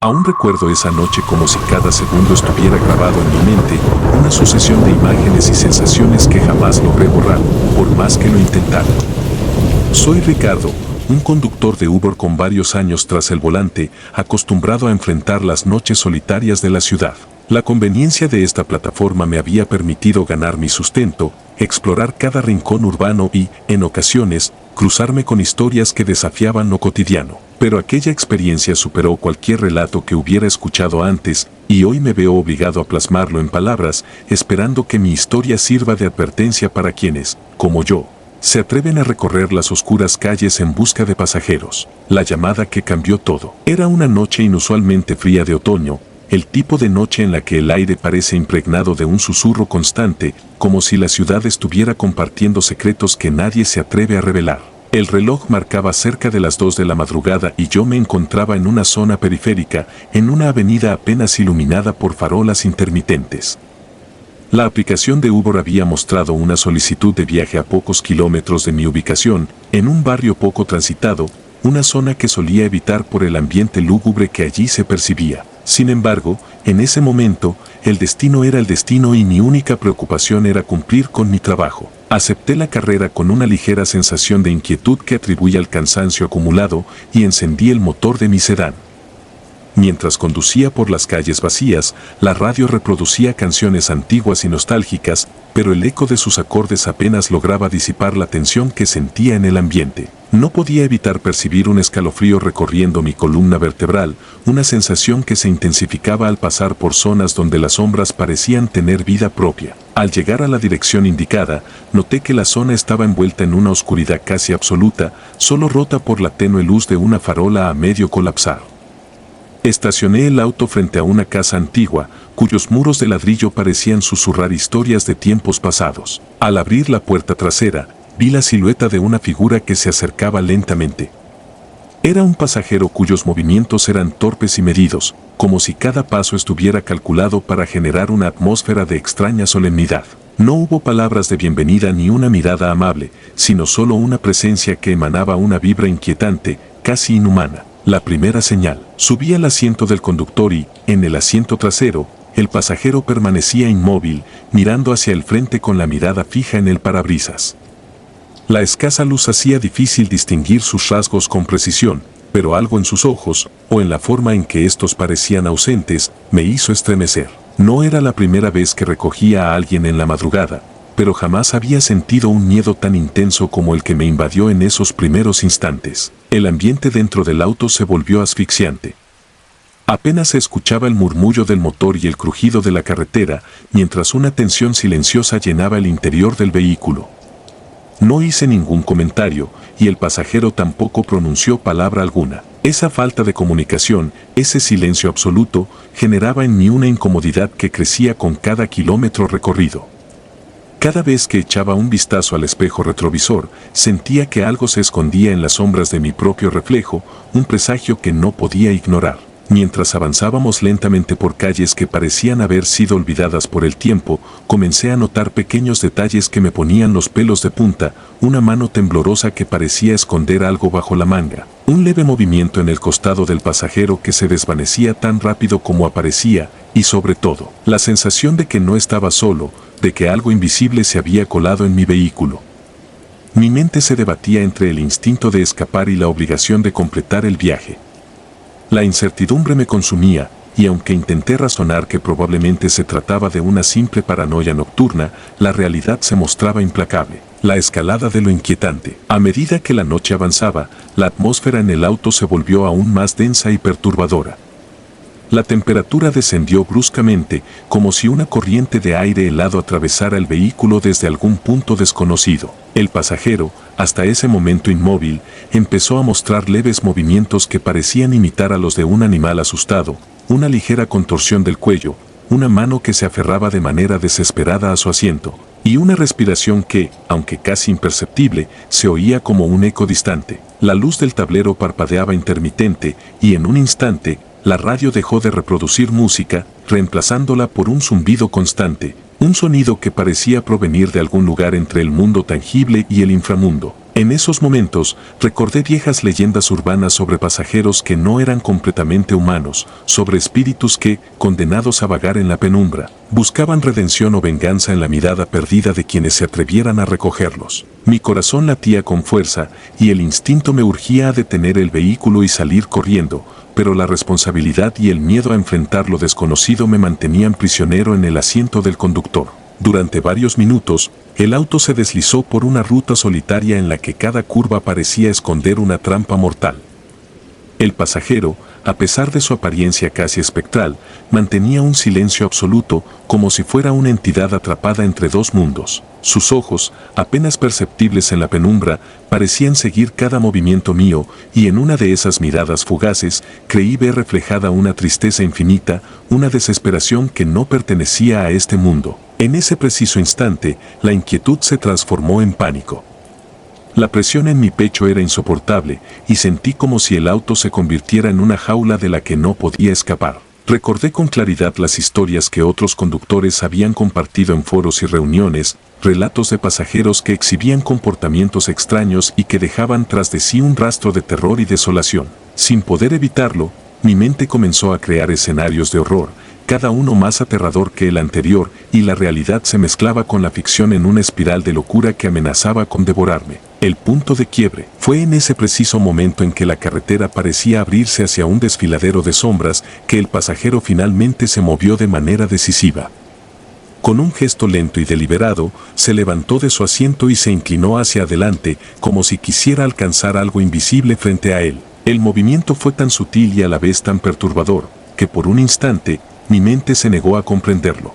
Aún recuerdo esa noche como si cada segundo estuviera grabado en mi mente, una sucesión de imágenes y sensaciones que jamás logré borrar, por más que lo intentara. Soy Ricardo, un conductor de Uber con varios años tras el volante, acostumbrado a enfrentar las noches solitarias de la ciudad. La conveniencia de esta plataforma me había permitido ganar mi sustento, explorar cada rincón urbano y, en ocasiones, cruzarme con historias que desafiaban lo cotidiano. Pero aquella experiencia superó cualquier relato que hubiera escuchado antes, y hoy me veo obligado a plasmarlo en palabras, esperando que mi historia sirva de advertencia para quienes, como yo, se atreven a recorrer las oscuras calles en busca de pasajeros. La llamada que cambió todo. Era una noche inusualmente fría de otoño, el tipo de noche en la que el aire parece impregnado de un susurro constante, como si la ciudad estuviera compartiendo secretos que nadie se atreve a revelar. El reloj marcaba cerca de las 2 de la madrugada y yo me encontraba en una zona periférica, en una avenida apenas iluminada por farolas intermitentes. La aplicación de Uber había mostrado una solicitud de viaje a pocos kilómetros de mi ubicación, en un barrio poco transitado, una zona que solía evitar por el ambiente lúgubre que allí se percibía. Sin embargo, en ese momento, el destino era el destino y mi única preocupación era cumplir con mi trabajo. Acepté la carrera con una ligera sensación de inquietud que atribuía al cansancio acumulado y encendí el motor de mi sedán. Mientras conducía por las calles vacías, la radio reproducía canciones antiguas y nostálgicas, pero el eco de sus acordes apenas lograba disipar la tensión que sentía en el ambiente. No podía evitar percibir un escalofrío recorriendo mi columna vertebral, una sensación que se intensificaba al pasar por zonas donde las sombras parecían tener vida propia. Al llegar a la dirección indicada, noté que la zona estaba envuelta en una oscuridad casi absoluta, solo rota por la tenue luz de una farola a medio colapsar. Estacioné el auto frente a una casa antigua, cuyos muros de ladrillo parecían susurrar historias de tiempos pasados. Al abrir la puerta trasera, vi la silueta de una figura que se acercaba lentamente. Era un pasajero cuyos movimientos eran torpes y medidos, como si cada paso estuviera calculado para generar una atmósfera de extraña solemnidad. No hubo palabras de bienvenida ni una mirada amable, sino solo una presencia que emanaba una vibra inquietante, casi inhumana. La primera señal. Subí al asiento del conductor y, en el asiento trasero, el pasajero permanecía inmóvil, mirando hacia el frente con la mirada fija en el parabrisas. La escasa luz hacía difícil distinguir sus rasgos con precisión, pero algo en sus ojos, o en la forma en que estos parecían ausentes, me hizo estremecer. No era la primera vez que recogía a alguien en la madrugada, pero jamás había sentido un miedo tan intenso como el que me invadió en esos primeros instantes. El ambiente dentro del auto se volvió asfixiante. Apenas se escuchaba el murmullo del motor y el crujido de la carretera, mientras una tensión silenciosa llenaba el interior del vehículo. No hice ningún comentario, y el pasajero tampoco pronunció palabra alguna. Esa falta de comunicación, ese silencio absoluto, generaba en mí una incomodidad que crecía con cada kilómetro recorrido. Cada vez que echaba un vistazo al espejo retrovisor, sentía que algo se escondía en las sombras de mi propio reflejo, un presagio que no podía ignorar. Mientras avanzábamos lentamente por calles que parecían haber sido olvidadas por el tiempo, comencé a notar pequeños detalles que me ponían los pelos de punta, una mano temblorosa que parecía esconder algo bajo la manga, un leve movimiento en el costado del pasajero que se desvanecía tan rápido como aparecía, y sobre todo, la sensación de que no estaba solo, de que algo invisible se había colado en mi vehículo. Mi mente se debatía entre el instinto de escapar y la obligación de completar el viaje. La incertidumbre me consumía, y aunque intenté razonar que probablemente se trataba de una simple paranoia nocturna, la realidad se mostraba implacable. La escalada de lo inquietante. A medida que la noche avanzaba, la atmósfera en el auto se volvió aún más densa y perturbadora. La temperatura descendió bruscamente, como si una corriente de aire helado atravesara el vehículo desde algún punto desconocido. El pasajero, hasta ese momento inmóvil, empezó a mostrar leves movimientos que parecían imitar a los de un animal asustado, una ligera contorsión del cuello, una mano que se aferraba de manera desesperada a su asiento, y una respiración que, aunque casi imperceptible, se oía como un eco distante. La luz del tablero parpadeaba intermitente, y en un instante, la radio dejó de reproducir música, reemplazándola por un zumbido constante, un sonido que parecía provenir de algún lugar entre el mundo tangible y el inframundo. En esos momentos, recordé viejas leyendas urbanas sobre pasajeros que no eran completamente humanos, sobre espíritus que, condenados a vagar en la penumbra, buscaban redención o venganza en la mirada perdida de quienes se atrevieran a recogerlos. Mi corazón latía con fuerza y el instinto me urgía a detener el vehículo y salir corriendo, pero la responsabilidad y el miedo a enfrentar lo desconocido me mantenían prisionero en el asiento del conductor. Durante varios minutos, el auto se deslizó por una ruta solitaria en la que cada curva parecía esconder una trampa mortal. El pasajero, a pesar de su apariencia casi espectral, mantenía un silencio absoluto, como si fuera una entidad atrapada entre dos mundos. Sus ojos, apenas perceptibles en la penumbra, parecían seguir cada movimiento mío, y en una de esas miradas fugaces, creí ver reflejada una tristeza infinita, una desesperación que no pertenecía a este mundo. En ese preciso instante, la inquietud se transformó en pánico. La presión en mi pecho era insoportable y sentí como si el auto se convirtiera en una jaula de la que no podía escapar. Recordé con claridad las historias que otros conductores habían compartido en foros y reuniones, relatos de pasajeros que exhibían comportamientos extraños y que dejaban tras de sí un rastro de terror y desolación. Sin poder evitarlo, mi mente comenzó a crear escenarios de horror, cada uno más aterrador que el anterior, y la realidad se mezclaba con la ficción en una espiral de locura que amenazaba con devorarme. El punto de quiebre fue en ese preciso momento en que la carretera parecía abrirse hacia un desfiladero de sombras que el pasajero finalmente se movió de manera decisiva. Con un gesto lento y deliberado, se levantó de su asiento y se inclinó hacia adelante, como si quisiera alcanzar algo invisible frente a él. El movimiento fue tan sutil y a la vez tan perturbador, que por un instante, mi mente se negó a comprenderlo.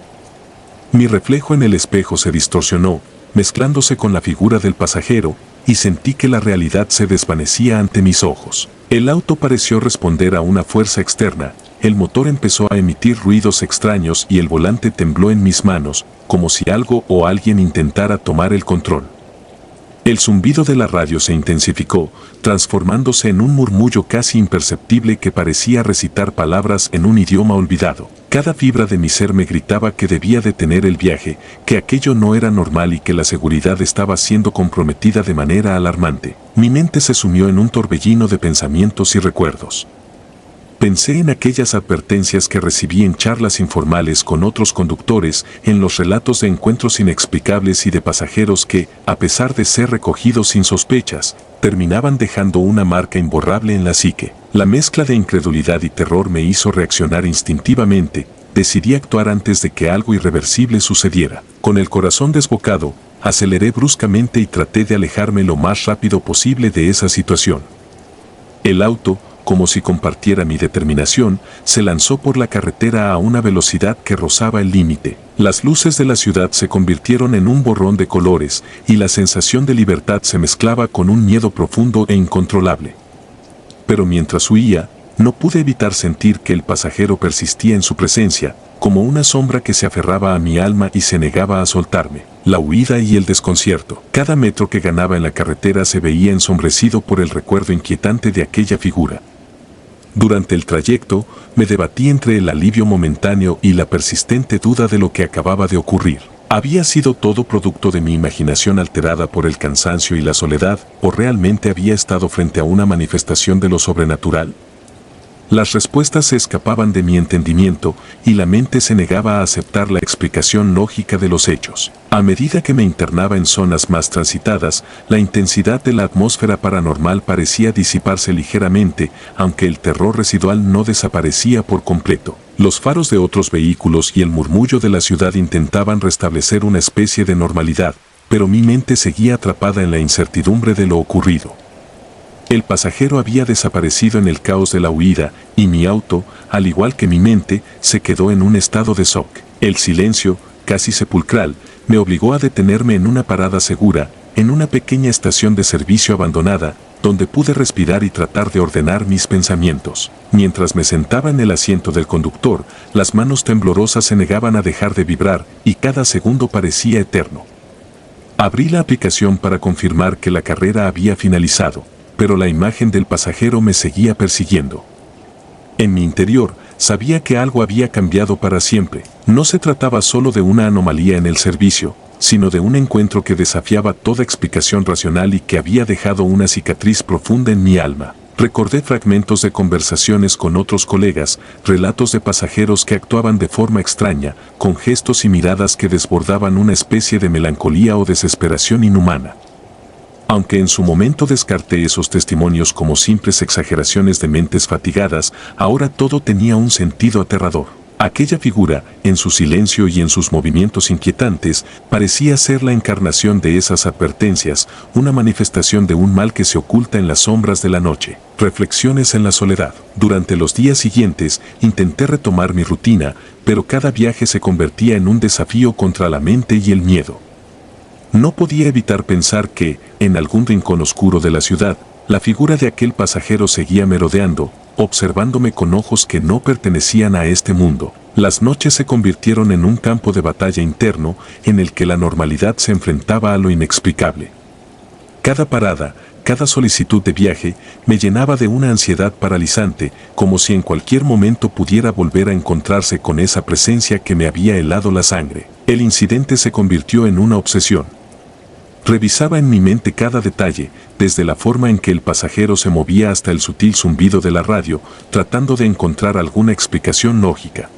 Mi reflejo en el espejo se distorsionó, mezclándose con la figura del pasajero, y sentí que la realidad se desvanecía ante mis ojos. El auto pareció responder a una fuerza externa, el motor empezó a emitir ruidos extraños y el volante tembló en mis manos, como si algo o alguien intentara tomar el control. El zumbido de la radio se intensificó, transformándose en un murmullo casi imperceptible que parecía recitar palabras en un idioma olvidado. Cada fibra de mi ser me gritaba que debía detener el viaje, que aquello no era normal y que la seguridad estaba siendo comprometida de manera alarmante. Mi mente se sumió en un torbellino de pensamientos y recuerdos. Pensé en aquellas advertencias que recibí en charlas informales con otros conductores, en los relatos de encuentros inexplicables y de pasajeros que, a pesar de ser recogidos sin sospechas, terminaban dejando una marca imborrable en la psique. La mezcla de incredulidad y terror me hizo reaccionar instintivamente. Decidí actuar antes de que algo irreversible sucediera. Con el corazón desbocado, aceleré bruscamente y traté de alejarme lo más rápido posible de esa situación. El auto, como si compartiera mi determinación, se lanzó por la carretera a una velocidad que rozaba el límite. Las luces de la ciudad se convirtieron en un borrón de colores, y la sensación de libertad se mezclaba con un miedo profundo e incontrolable. Pero mientras huía, no pude evitar sentir que el pasajero persistía en su presencia, como una sombra que se aferraba a mi alma y se negaba a soltarme. La huida y el desconcierto. Cada metro que ganaba en la carretera se veía ensombrecido por el recuerdo inquietante de aquella figura. Durante el trayecto, me debatí entre el alivio momentáneo y la persistente duda de lo que acababa de ocurrir. ¿Había sido todo producto de mi imaginación alterada por el cansancio y la soledad, o realmente había estado frente a una manifestación de lo sobrenatural? Las respuestas se escapaban de mi entendimiento y la mente se negaba a aceptar la explicación lógica de los hechos. A medida que me internaba en zonas más transitadas, la intensidad de la atmósfera paranormal parecía disiparse ligeramente, aunque el terror residual no desaparecía por completo. Los faros de otros vehículos y el murmullo de la ciudad intentaban restablecer una especie de normalidad, pero mi mente seguía atrapada en la incertidumbre de lo ocurrido. El pasajero había desaparecido en el caos de la huida, y mi auto, al igual que mi mente, se quedó en un estado de shock. El silencio, casi sepulcral, me obligó a detenerme en una parada segura, en una pequeña estación de servicio abandonada, donde pude respirar y tratar de ordenar mis pensamientos. Mientras me sentaba en el asiento del conductor, las manos temblorosas se negaban a dejar de vibrar, y cada segundo parecía eterno. Abrí la aplicación para confirmar que la carrera había finalizado, pero la imagen del pasajero me seguía persiguiendo. En mi interior Sabía que algo había cambiado para siempre. No se trataba solo de una anomalía en el servicio, sino de un encuentro que desafiaba toda explicación racional y que había dejado una cicatriz profunda en mi alma. Recordé fragmentos de conversaciones con otros colegas, relatos de pasajeros que actuaban de forma extraña, con gestos y miradas que desbordaban una especie de melancolía o desesperación inhumana. Aunque en su momento descarté esos testimonios como simples exageraciones de mentes fatigadas, ahora todo tenía un sentido aterrador. Aquella figura, en su silencio y en sus movimientos inquietantes, parecía ser la encarnación de esas advertencias, una manifestación de un mal que se oculta en las sombras de la noche. Reflexiones en la soledad. Durante los días siguientes, intenté retomar mi rutina, pero cada viaje se convertía en un desafío contra la mente y el miedo. No podía evitar pensar que, en algún rincón oscuro de la ciudad, la figura de aquel pasajero seguía merodeando, observándome con ojos que no pertenecían a este mundo. Las noches se convirtieron en un campo de batalla interno en el que la normalidad se enfrentaba a lo inexplicable. Cada parada, cada solicitud de viaje, me llenaba de una ansiedad paralizante, como si en cualquier momento pudiera volver a encontrarse con esa presencia que me había helado la sangre. El incidente se convirtió en una obsesión. Revisaba en mi mente cada detalle, desde la forma en que el pasajero se movía hasta el sutil zumbido de la radio, tratando de encontrar alguna explicación lógica.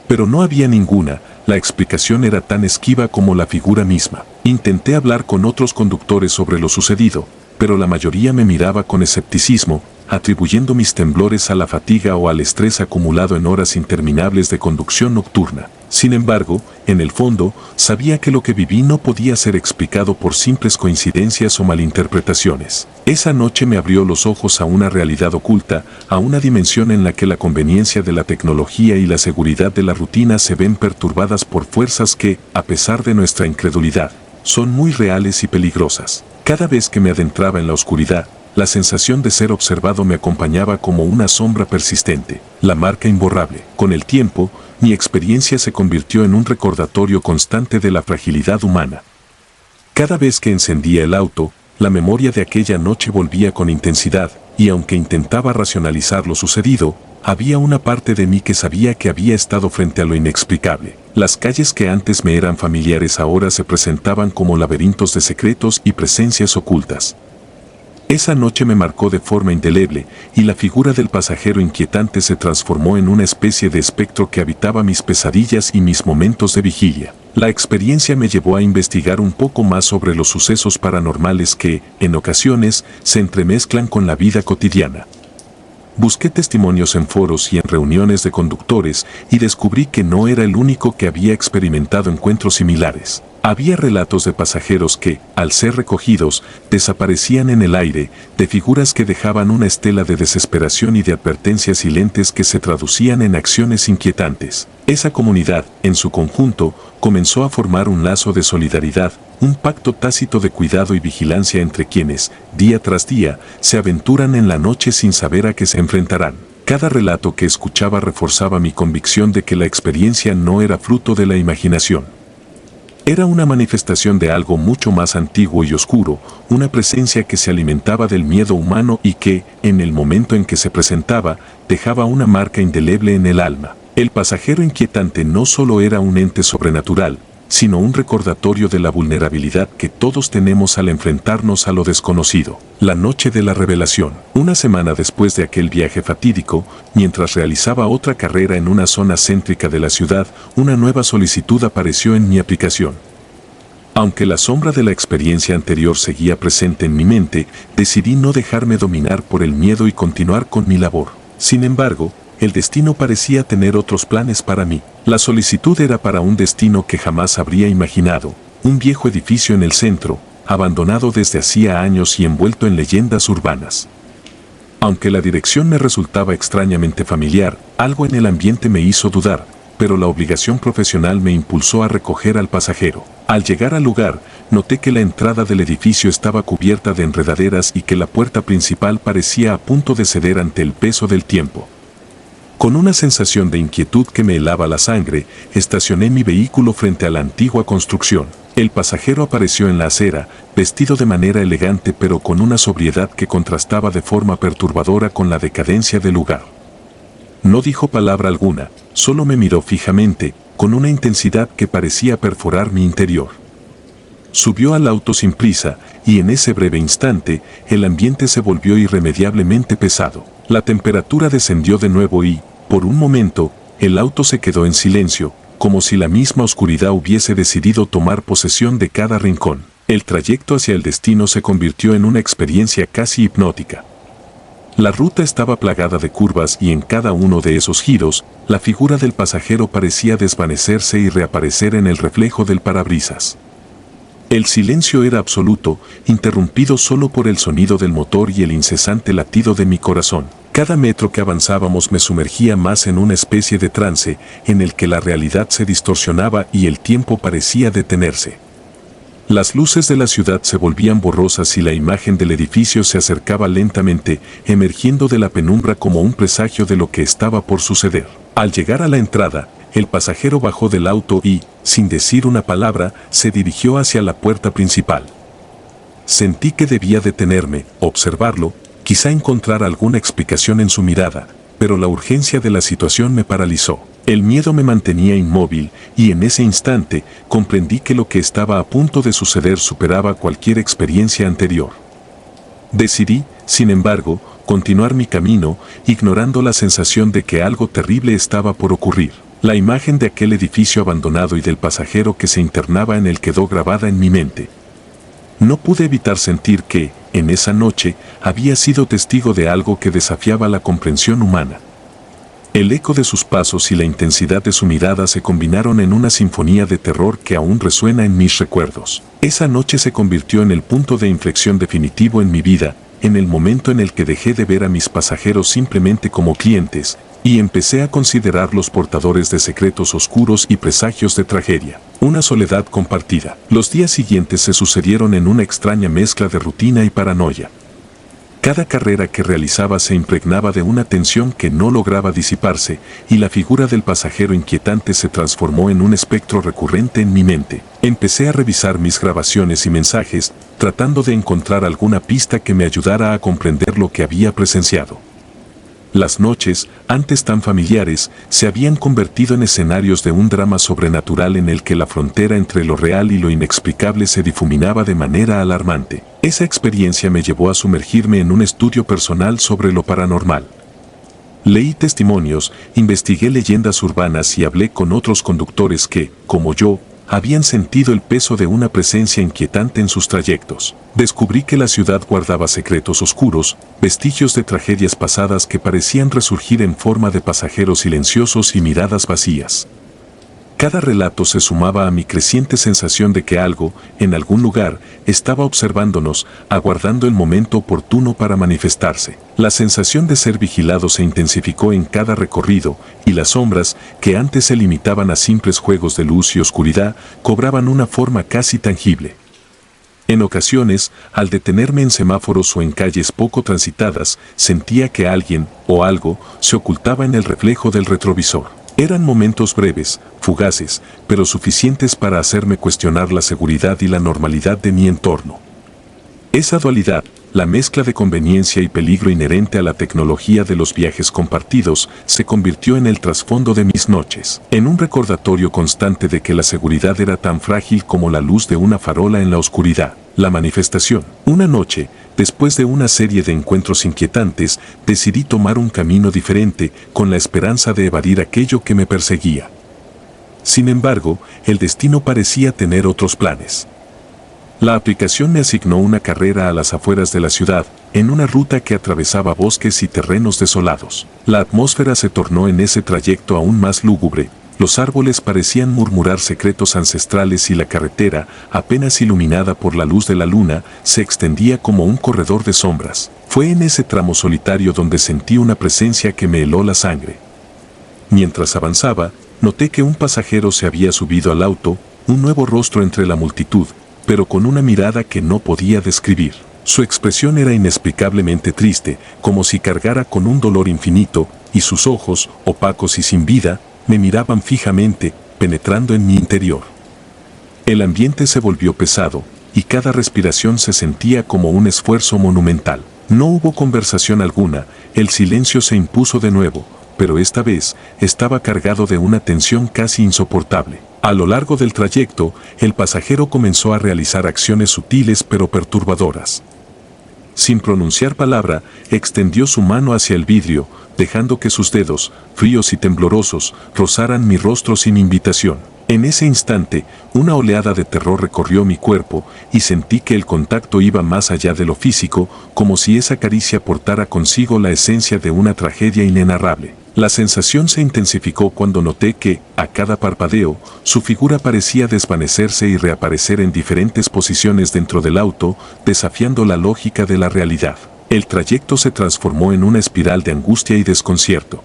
Pero no había ninguna, la explicación era tan esquiva como la figura misma. Intenté hablar con otros conductores sobre lo sucedido, pero la mayoría me miraba con escepticismo, atribuyendo mis temblores a la fatiga o al estrés acumulado en horas interminables de conducción nocturna. Sin embargo, en el fondo, sabía que lo que viví no podía ser explicado por simples coincidencias o malinterpretaciones. Esa noche me abrió los ojos a una realidad oculta, a una dimensión en la que la conveniencia de la tecnología y la seguridad de la rutina se ven perturbadas por fuerzas que, a pesar de nuestra incredulidad, son muy reales y peligrosas. Cada vez que me adentraba en la oscuridad, la sensación de ser observado me acompañaba como una sombra persistente, la marca imborrable. Con el tiempo, mi experiencia se convirtió en un recordatorio constante de la fragilidad humana. Cada vez que encendía el auto, la memoria de aquella noche volvía con intensidad, y aunque intentaba racionalizar lo sucedido, había una parte de mí que sabía que había estado frente a lo inexplicable. Las calles que antes me eran familiares ahora se presentaban como laberintos de secretos y presencias ocultas. Esa noche me marcó de forma indeleble, y la figura del pasajero inquietante se transformó en una especie de espectro que habitaba mis pesadillas y mis momentos de vigilia. La experiencia me llevó a investigar un poco más sobre los sucesos paranormales que, en ocasiones, se entremezclan con la vida cotidiana. Busqué testimonios en foros y en reuniones de conductores y descubrí que no era el único que había experimentado encuentros similares. Había relatos de pasajeros que, al ser recogidos, desaparecían en el aire, de figuras que dejaban una estela de desesperación y de advertencias silentes que se traducían en acciones inquietantes. Esa comunidad, en su conjunto, comenzó a formar un lazo de solidaridad, un pacto tácito de cuidado y vigilancia entre quienes, día tras día, se aventuran en la noche sin saber a qué se enfrentarán. Cada relato que escuchaba reforzaba mi convicción de que la experiencia no era fruto de la imaginación. Era una manifestación de algo mucho más antiguo y oscuro, una presencia que se alimentaba del miedo humano y que, en el momento en que se presentaba, dejaba una marca indeleble en el alma. El pasajero inquietante no solo era un ente sobrenatural, sino un recordatorio de la vulnerabilidad que todos tenemos al enfrentarnos a lo desconocido. La noche de la revelación. Una semana después de aquel viaje fatídico, mientras realizaba otra carrera en una zona céntrica de la ciudad, una nueva solicitud apareció en mi aplicación. Aunque la sombra de la experiencia anterior seguía presente en mi mente, decidí no dejarme dominar por el miedo y continuar con mi labor. Sin embargo, el destino parecía tener otros planes para mí. La solicitud era para un destino que jamás habría imaginado, un viejo edificio en el centro, abandonado desde hacía años y envuelto en leyendas urbanas. Aunque la dirección me resultaba extrañamente familiar, algo en el ambiente me hizo dudar, pero la obligación profesional me impulsó a recoger al pasajero. Al llegar al lugar, noté que la entrada del edificio estaba cubierta de enredaderas y que la puerta principal parecía a punto de ceder ante el peso del tiempo. Con una sensación de inquietud que me helaba la sangre, estacioné mi vehículo frente a la antigua construcción. El pasajero apareció en la acera, vestido de manera elegante pero con una sobriedad que contrastaba de forma perturbadora con la decadencia del lugar. No dijo palabra alguna, solo me miró fijamente, con una intensidad que parecía perforar mi interior. Subió al auto sin prisa, y en ese breve instante, el ambiente se volvió irremediablemente pesado. La temperatura descendió de nuevo y, por un momento, el auto se quedó en silencio, como si la misma oscuridad hubiese decidido tomar posesión de cada rincón. El trayecto hacia el destino se convirtió en una experiencia casi hipnótica. La ruta estaba plagada de curvas y en cada uno de esos giros, la figura del pasajero parecía desvanecerse y reaparecer en el reflejo del parabrisas. El silencio era absoluto, interrumpido solo por el sonido del motor y el incesante latido de mi corazón. Cada metro que avanzábamos me sumergía más en una especie de trance, en el que la realidad se distorsionaba y el tiempo parecía detenerse. Las luces de la ciudad se volvían borrosas y la imagen del edificio se acercaba lentamente, emergiendo de la penumbra como un presagio de lo que estaba por suceder. Al llegar a la entrada, el pasajero bajó del auto y, sin decir una palabra, se dirigió hacia la puerta principal. Sentí que debía detenerme, observarlo, quizá encontrar alguna explicación en su mirada, pero la urgencia de la situación me paralizó. El miedo me mantenía inmóvil y en ese instante comprendí que lo que estaba a punto de suceder superaba cualquier experiencia anterior. Decidí, sin embargo, continuar mi camino, ignorando la sensación de que algo terrible estaba por ocurrir. La imagen de aquel edificio abandonado y del pasajero que se internaba en él quedó grabada en mi mente. No pude evitar sentir que, en esa noche, había sido testigo de algo que desafiaba la comprensión humana. El eco de sus pasos y la intensidad de su mirada se combinaron en una sinfonía de terror que aún resuena en mis recuerdos. Esa noche se convirtió en el punto de inflexión definitivo en mi vida, en el momento en el que dejé de ver a mis pasajeros simplemente como clientes, y empecé a considerarlos portadores de secretos oscuros y presagios de tragedia. Una soledad compartida. Los días siguientes se sucedieron en una extraña mezcla de rutina y paranoia. Cada carrera que realizaba se impregnaba de una tensión que no lograba disiparse, y la figura del pasajero inquietante se transformó en un espectro recurrente en mi mente. Empecé a revisar mis grabaciones y mensajes, tratando de encontrar alguna pista que me ayudara a comprender lo que había presenciado. Las noches, antes tan familiares, se habían convertido en escenarios de un drama sobrenatural en el que la frontera entre lo real y lo inexplicable se difuminaba de manera alarmante. Esa experiencia me llevó a sumergirme en un estudio personal sobre lo paranormal. Leí testimonios, investigué leyendas urbanas y hablé con otros conductores que, como yo, habían sentido el peso de una presencia inquietante en sus trayectos. Descubrí que la ciudad guardaba secretos oscuros, vestigios de tragedias pasadas que parecían resurgir en forma de pasajeros silenciosos y miradas vacías. Cada relato se sumaba a mi creciente sensación de que algo, en algún lugar, estaba observándonos, aguardando el momento oportuno para manifestarse. La sensación de ser vigilado se intensificó en cada recorrido, y las sombras, que antes se limitaban a simples juegos de luz y oscuridad, cobraban una forma casi tangible. En ocasiones, al detenerme en semáforos o en calles poco transitadas, sentía que alguien, o algo, se ocultaba en el reflejo del retrovisor. Eran momentos breves, fugaces, pero suficientes para hacerme cuestionar la seguridad y la normalidad de mi entorno. Esa dualidad, la mezcla de conveniencia y peligro inherente a la tecnología de los viajes compartidos, se convirtió en el trasfondo de mis noches, en un recordatorio constante de que la seguridad era tan frágil como la luz de una farola en la oscuridad. La manifestación. Una noche, después de una serie de encuentros inquietantes, decidí tomar un camino diferente, con la esperanza de evadir aquello que me perseguía. Sin embargo, el destino parecía tener otros planes. La aplicación me asignó una carrera a las afueras de la ciudad, en una ruta que atravesaba bosques y terrenos desolados. La atmósfera se tornó en ese trayecto aún más lúgubre. Los árboles parecían murmurar secretos ancestrales y la carretera, apenas iluminada por la luz de la luna, se extendía como un corredor de sombras. Fue en ese tramo solitario donde sentí una presencia que me heló la sangre. Mientras avanzaba, noté que un pasajero se había subido al auto, un nuevo rostro entre la multitud, pero con una mirada que no podía describir. Su expresión era inexplicablemente triste, como si cargara con un dolor infinito, y sus ojos, opacos y sin vida, me miraban fijamente, penetrando en mi interior. El ambiente se volvió pesado, y cada respiración se sentía como un esfuerzo monumental. No hubo conversación alguna, el silencio se impuso de nuevo, pero esta vez estaba cargado de una tensión casi insoportable. A lo largo del trayecto, el pasajero comenzó a realizar acciones sutiles pero perturbadoras. Sin pronunciar palabra, extendió su mano hacia el vidrio, dejando que sus dedos, fríos y temblorosos, rozaran mi rostro sin invitación. En ese instante, una oleada de terror recorrió mi cuerpo y sentí que el contacto iba más allá de lo físico, como si esa caricia portara consigo la esencia de una tragedia inenarrable. La sensación se intensificó cuando noté que, a cada parpadeo, su figura parecía desvanecerse y reaparecer en diferentes posiciones dentro del auto, desafiando la lógica de la realidad. El trayecto se transformó en una espiral de angustia y desconcierto.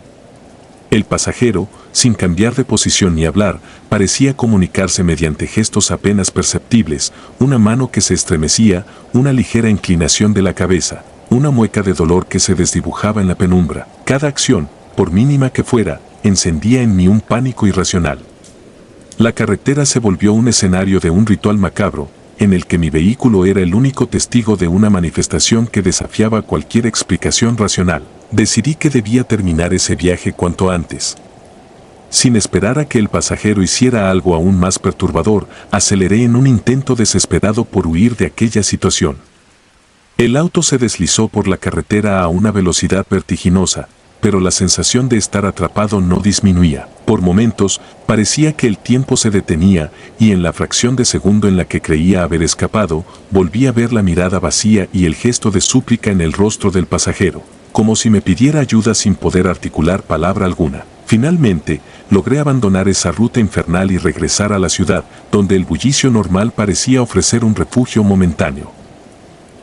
El pasajero, sin cambiar de posición ni hablar, parecía comunicarse mediante gestos apenas perceptibles, una mano que se estremecía, una ligera inclinación de la cabeza, una mueca de dolor que se desdibujaba en la penumbra. Cada acción, por mínima que fuera, encendía en mí un pánico irracional. La carretera se volvió un escenario de un ritual macabro, en el que mi vehículo era el único testigo de una manifestación que desafiaba cualquier explicación racional. Decidí que debía terminar ese viaje cuanto antes. Sin esperar a que el pasajero hiciera algo aún más perturbador, aceleré en un intento desesperado por huir de aquella situación. El auto se deslizó por la carretera a una velocidad vertiginosa, pero la sensación de estar atrapado no disminuía. Por momentos, parecía que el tiempo se detenía y en la fracción de segundo en la que creía haber escapado, volví a ver la mirada vacía y el gesto de súplica en el rostro del pasajero, como si me pidiera ayuda sin poder articular palabra alguna. Finalmente, logré abandonar esa ruta infernal y regresar a la ciudad, donde el bullicio normal parecía ofrecer un refugio momentáneo.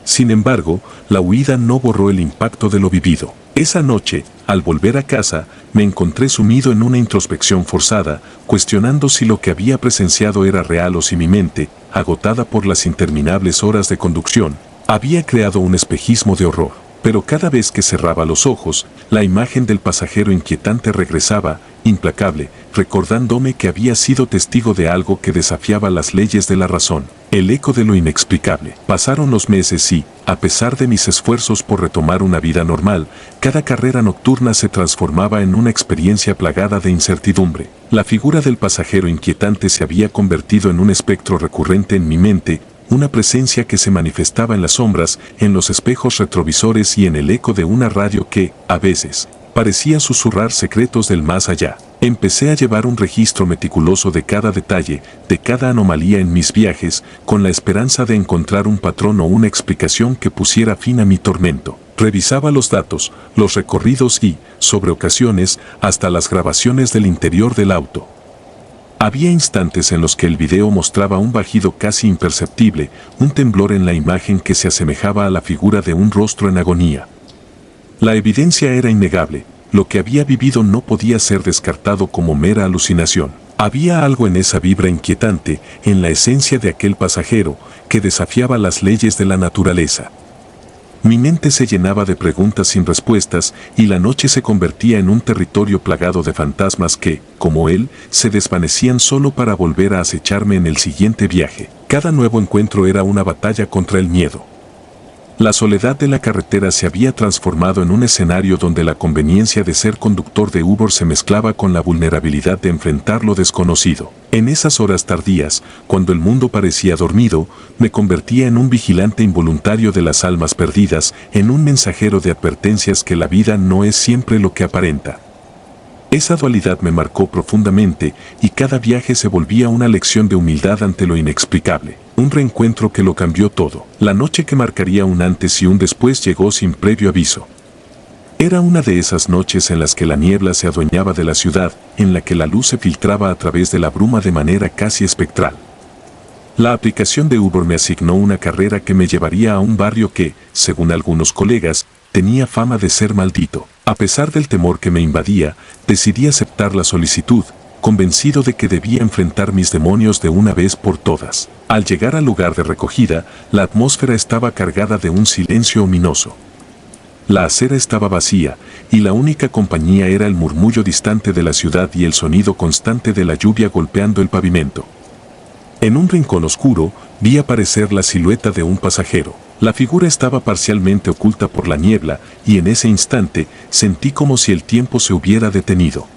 Sin embargo, la huida no borró el impacto de lo vivido. Esa noche, al volver a casa, me encontré sumido en una introspección forzada, cuestionando si lo que había presenciado era real o si mi mente, agotada por las interminables horas de conducción, había creado un espejismo de horror. Pero cada vez que cerraba los ojos, la imagen del pasajero inquietante regresaba, implacable, recordándome que había sido testigo de algo que desafiaba las leyes de la razón, el eco de lo inexplicable. Pasaron los meses y, a pesar de mis esfuerzos por retomar una vida normal, cada carrera nocturna se transformaba en una experiencia plagada de incertidumbre. La figura del pasajero inquietante se había convertido en un espectro recurrente en mi mente, una presencia que se manifestaba en las sombras, en los espejos retrovisores y en el eco de una radio que, a veces, parecía susurrar secretos del más allá. Empecé a llevar un registro meticuloso de cada detalle, de cada anomalía en mis viajes, con la esperanza de encontrar un patrón o una explicación que pusiera fin a mi tormento. Revisaba los datos, los recorridos y, sobre ocasiones, hasta las grabaciones del interior del auto. Había instantes en los que el video mostraba un bajido casi imperceptible, un temblor en la imagen que se asemejaba a la figura de un rostro en agonía. La evidencia era innegable, lo que había vivido no podía ser descartado como mera alucinación. Había algo en esa vibra inquietante, en la esencia de aquel pasajero, que desafiaba las leyes de la naturaleza. Mi mente se llenaba de preguntas sin respuestas y la noche se convertía en un territorio plagado de fantasmas que, como él, se desvanecían solo para volver a acecharme en el siguiente viaje. Cada nuevo encuentro era una batalla contra el miedo. La soledad de la carretera se había transformado en un escenario donde la conveniencia de ser conductor de Uber se mezclaba con la vulnerabilidad de enfrentar lo desconocido. En esas horas tardías, cuando el mundo parecía dormido, me convertía en un vigilante involuntario de las almas perdidas, en un mensajero de advertencias que la vida no es siempre lo que aparenta. Esa dualidad me marcó profundamente y cada viaje se volvía una lección de humildad ante lo inexplicable. Un reencuentro que lo cambió todo. La noche que marcaría un antes y un después llegó sin previo aviso. Era una de esas noches en las que la niebla se adueñaba de la ciudad, en la que la luz se filtraba a través de la bruma de manera casi espectral. La aplicación de Uber me asignó una carrera que me llevaría a un barrio que, según algunos colegas, tenía fama de ser maldito. A pesar del temor que me invadía, decidí aceptar la solicitud, convencido de que debía enfrentar mis demonios de una vez por todas. Al llegar al lugar de recogida, la atmósfera estaba cargada de un silencio ominoso. La acera estaba vacía, y la única compañía era el murmullo distante de la ciudad y el sonido constante de la lluvia golpeando el pavimento. En un rincón oscuro, vi aparecer la silueta de un pasajero. La figura estaba parcialmente oculta por la niebla y en ese instante sentí como si el tiempo se hubiera detenido.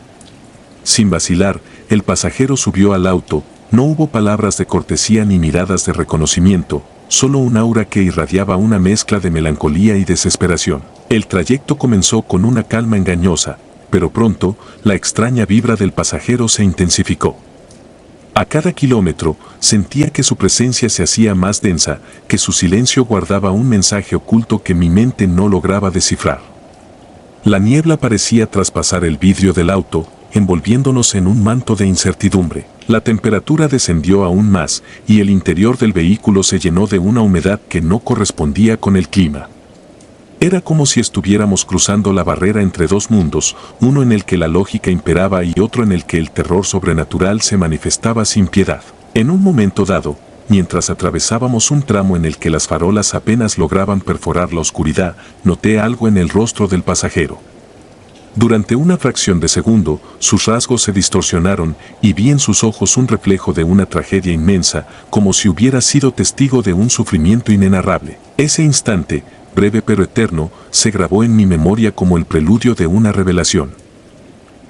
Sin vacilar, el pasajero subió al auto, no hubo palabras de cortesía ni miradas de reconocimiento, solo un aura que irradiaba una mezcla de melancolía y desesperación. El trayecto comenzó con una calma engañosa, pero pronto, la extraña vibra del pasajero se intensificó. A cada kilómetro, sentía que su presencia se hacía más densa, que su silencio guardaba un mensaje oculto que mi mente no lograba descifrar. La niebla parecía traspasar el vidrio del auto, envolviéndonos en un manto de incertidumbre. La temperatura descendió aún más, y el interior del vehículo se llenó de una humedad que no correspondía con el clima. Era como si estuviéramos cruzando la barrera entre dos mundos, uno en el que la lógica imperaba y otro en el que el terror sobrenatural se manifestaba sin piedad. En un momento dado, mientras atravesábamos un tramo en el que las farolas apenas lograban perforar la oscuridad, noté algo en el rostro del pasajero. Durante una fracción de segundo, sus rasgos se distorsionaron y vi en sus ojos un reflejo de una tragedia inmensa, como si hubiera sido testigo de un sufrimiento inenarrable. Ese instante, breve pero eterno, se grabó en mi memoria como el preludio de una revelación.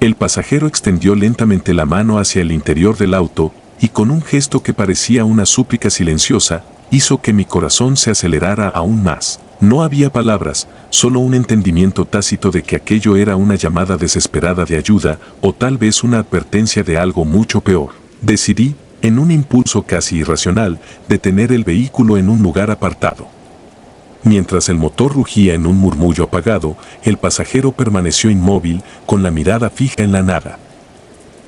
El pasajero extendió lentamente la mano hacia el interior del auto y con un gesto que parecía una súplica silenciosa, hizo que mi corazón se acelerara aún más. No había palabras, solo un entendimiento tácito de que aquello era una llamada desesperada de ayuda o tal vez una advertencia de algo mucho peor. Decidí, en un impulso casi irracional, detener el vehículo en un lugar apartado. Mientras el motor rugía en un murmullo apagado, el pasajero permaneció inmóvil, con la mirada fija en la nada.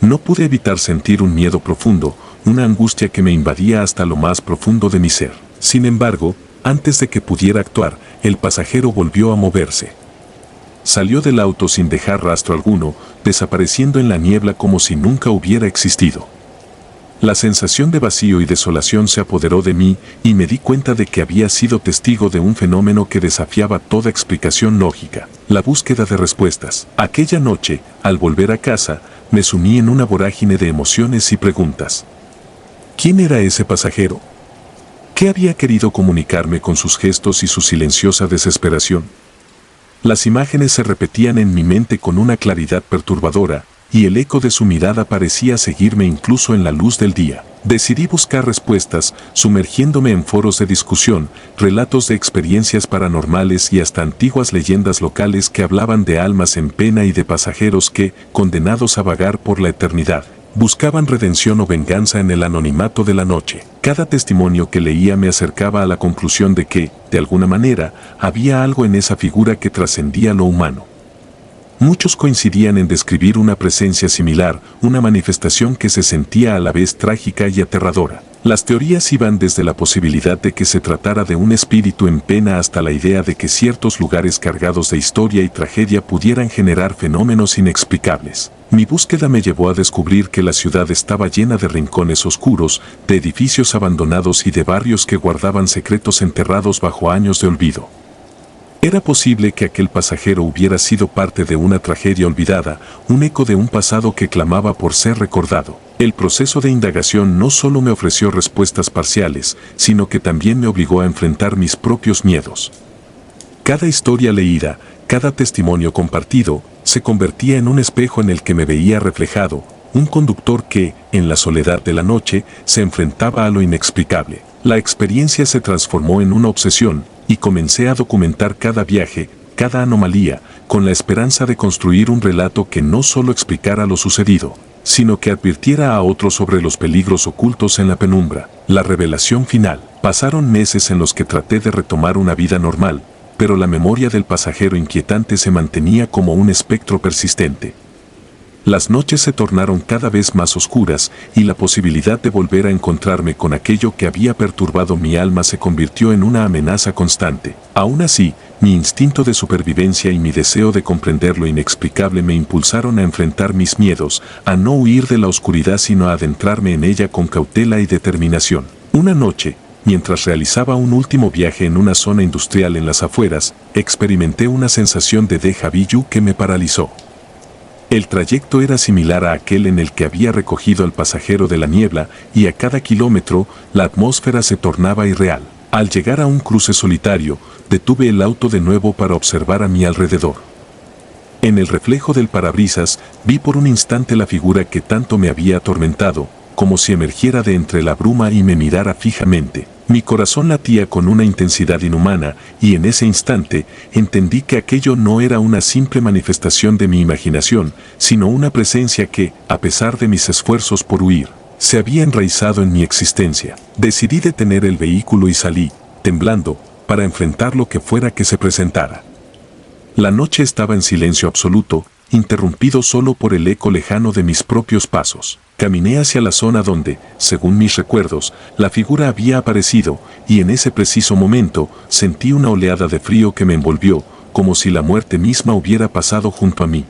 No pude evitar sentir un miedo profundo, una angustia que me invadía hasta lo más profundo de mi ser. Sin embargo, antes de que pudiera actuar, el pasajero volvió a moverse. Salió del auto sin dejar rastro alguno, desapareciendo en la niebla como si nunca hubiera existido. La sensación de vacío y desolación se apoderó de mí y me di cuenta de que había sido testigo de un fenómeno que desafiaba toda explicación lógica, la búsqueda de respuestas. Aquella noche, al volver a casa, me sumí en una vorágine de emociones y preguntas. ¿Quién era ese pasajero? ¿Qué había querido comunicarme con sus gestos y su silenciosa desesperación? Las imágenes se repetían en mi mente con una claridad perturbadora, y el eco de su mirada parecía seguirme incluso en la luz del día. Decidí buscar respuestas, sumergiéndome en foros de discusión, relatos de experiencias paranormales y hasta antiguas leyendas locales que hablaban de almas en pena y de pasajeros que, condenados a vagar por la eternidad, buscaban redención o venganza en el anonimato de la noche. Cada testimonio que leía me acercaba a la conclusión de que, de alguna manera, había algo en esa figura que trascendía lo humano. Muchos coincidían en describir una presencia similar, una manifestación que se sentía a la vez trágica y aterradora. Las teorías iban desde la posibilidad de que se tratara de un espíritu en pena hasta la idea de que ciertos lugares cargados de historia y tragedia pudieran generar fenómenos inexplicables. Mi búsqueda me llevó a descubrir que la ciudad estaba llena de rincones oscuros, de edificios abandonados y de barrios que guardaban secretos enterrados bajo años de olvido. Era posible que aquel pasajero hubiera sido parte de una tragedia olvidada, un eco de un pasado que clamaba por ser recordado. El proceso de indagación no solo me ofreció respuestas parciales, sino que también me obligó a enfrentar mis propios miedos. Cada historia leída, cada testimonio compartido, se convertía en un espejo en el que me veía reflejado, un conductor que, en la soledad de la noche, se enfrentaba a lo inexplicable. La experiencia se transformó en una obsesión, y comencé a documentar cada viaje, cada anomalía, con la esperanza de construir un relato que no solo explicara lo sucedido, sino que advirtiera a otros sobre los peligros ocultos en la penumbra. La revelación final. Pasaron meses en los que traté de retomar una vida normal, pero la memoria del pasajero inquietante se mantenía como un espectro persistente. Las noches se tornaron cada vez más oscuras y la posibilidad de volver a encontrarme con aquello que había perturbado mi alma se convirtió en una amenaza constante. Aún así, mi instinto de supervivencia y mi deseo de comprender lo inexplicable me impulsaron a enfrentar mis miedos, a no huir de la oscuridad sino a adentrarme en ella con cautela y determinación. Una noche, mientras realizaba un último viaje en una zona industrial en las afueras, experimenté una sensación de déjà vu que me paralizó. El trayecto era similar a aquel en el que había recogido al pasajero de la niebla y a cada kilómetro la atmósfera se tornaba irreal. Al llegar a un cruce solitario, detuve el auto de nuevo para observar a mi alrededor. En el reflejo del parabrisas, vi por un instante la figura que tanto me había atormentado, como si emergiera de entre la bruma y me mirara fijamente. Mi corazón latía con una intensidad inhumana, y en ese instante entendí que aquello no era una simple manifestación de mi imaginación, sino una presencia que, a pesar de mis esfuerzos por huir, se había enraizado en mi existencia. Decidí detener el vehículo y salí, temblando, para enfrentar lo que fuera que se presentara. La noche estaba en silencio absoluto, interrumpido solo por el eco lejano de mis propios pasos. Caminé hacia la zona donde, según mis recuerdos, la figura había aparecido, y en ese preciso momento sentí una oleada de frío que me envolvió, como si la muerte misma hubiera pasado junto a mí.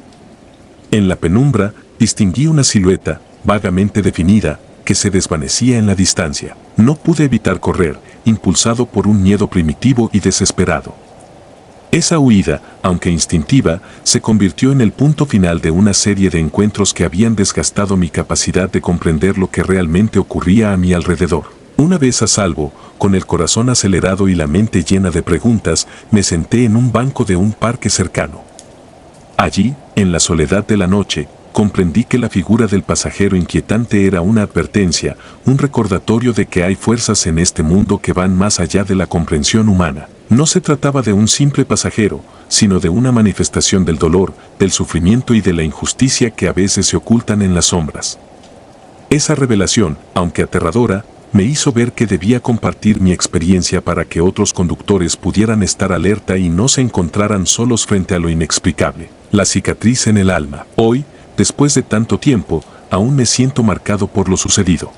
En la penumbra, distinguí una silueta, vagamente definida, que se desvanecía en la distancia. No pude evitar correr, impulsado por un miedo primitivo y desesperado. Esa huida, aunque instintiva, se convirtió en el punto final de una serie de encuentros que habían desgastado mi capacidad de comprender lo que realmente ocurría a mi alrededor. Una vez a salvo, con el corazón acelerado y la mente llena de preguntas, me senté en un banco de un parque cercano. Allí, en la soledad de la noche, comprendí que la figura del pasajero inquietante era una advertencia, un recordatorio de que hay fuerzas en este mundo que van más allá de la comprensión humana. No se trataba de un simple pasajero, sino de una manifestación del dolor, del sufrimiento y de la injusticia que a veces se ocultan en las sombras. Esa revelación, aunque aterradora, me hizo ver que debía compartir mi experiencia para que otros conductores pudieran estar alerta y no se encontraran solos frente a lo inexplicable. La cicatriz en el alma. Hoy, después de tanto tiempo, aún me siento marcado por lo sucedido.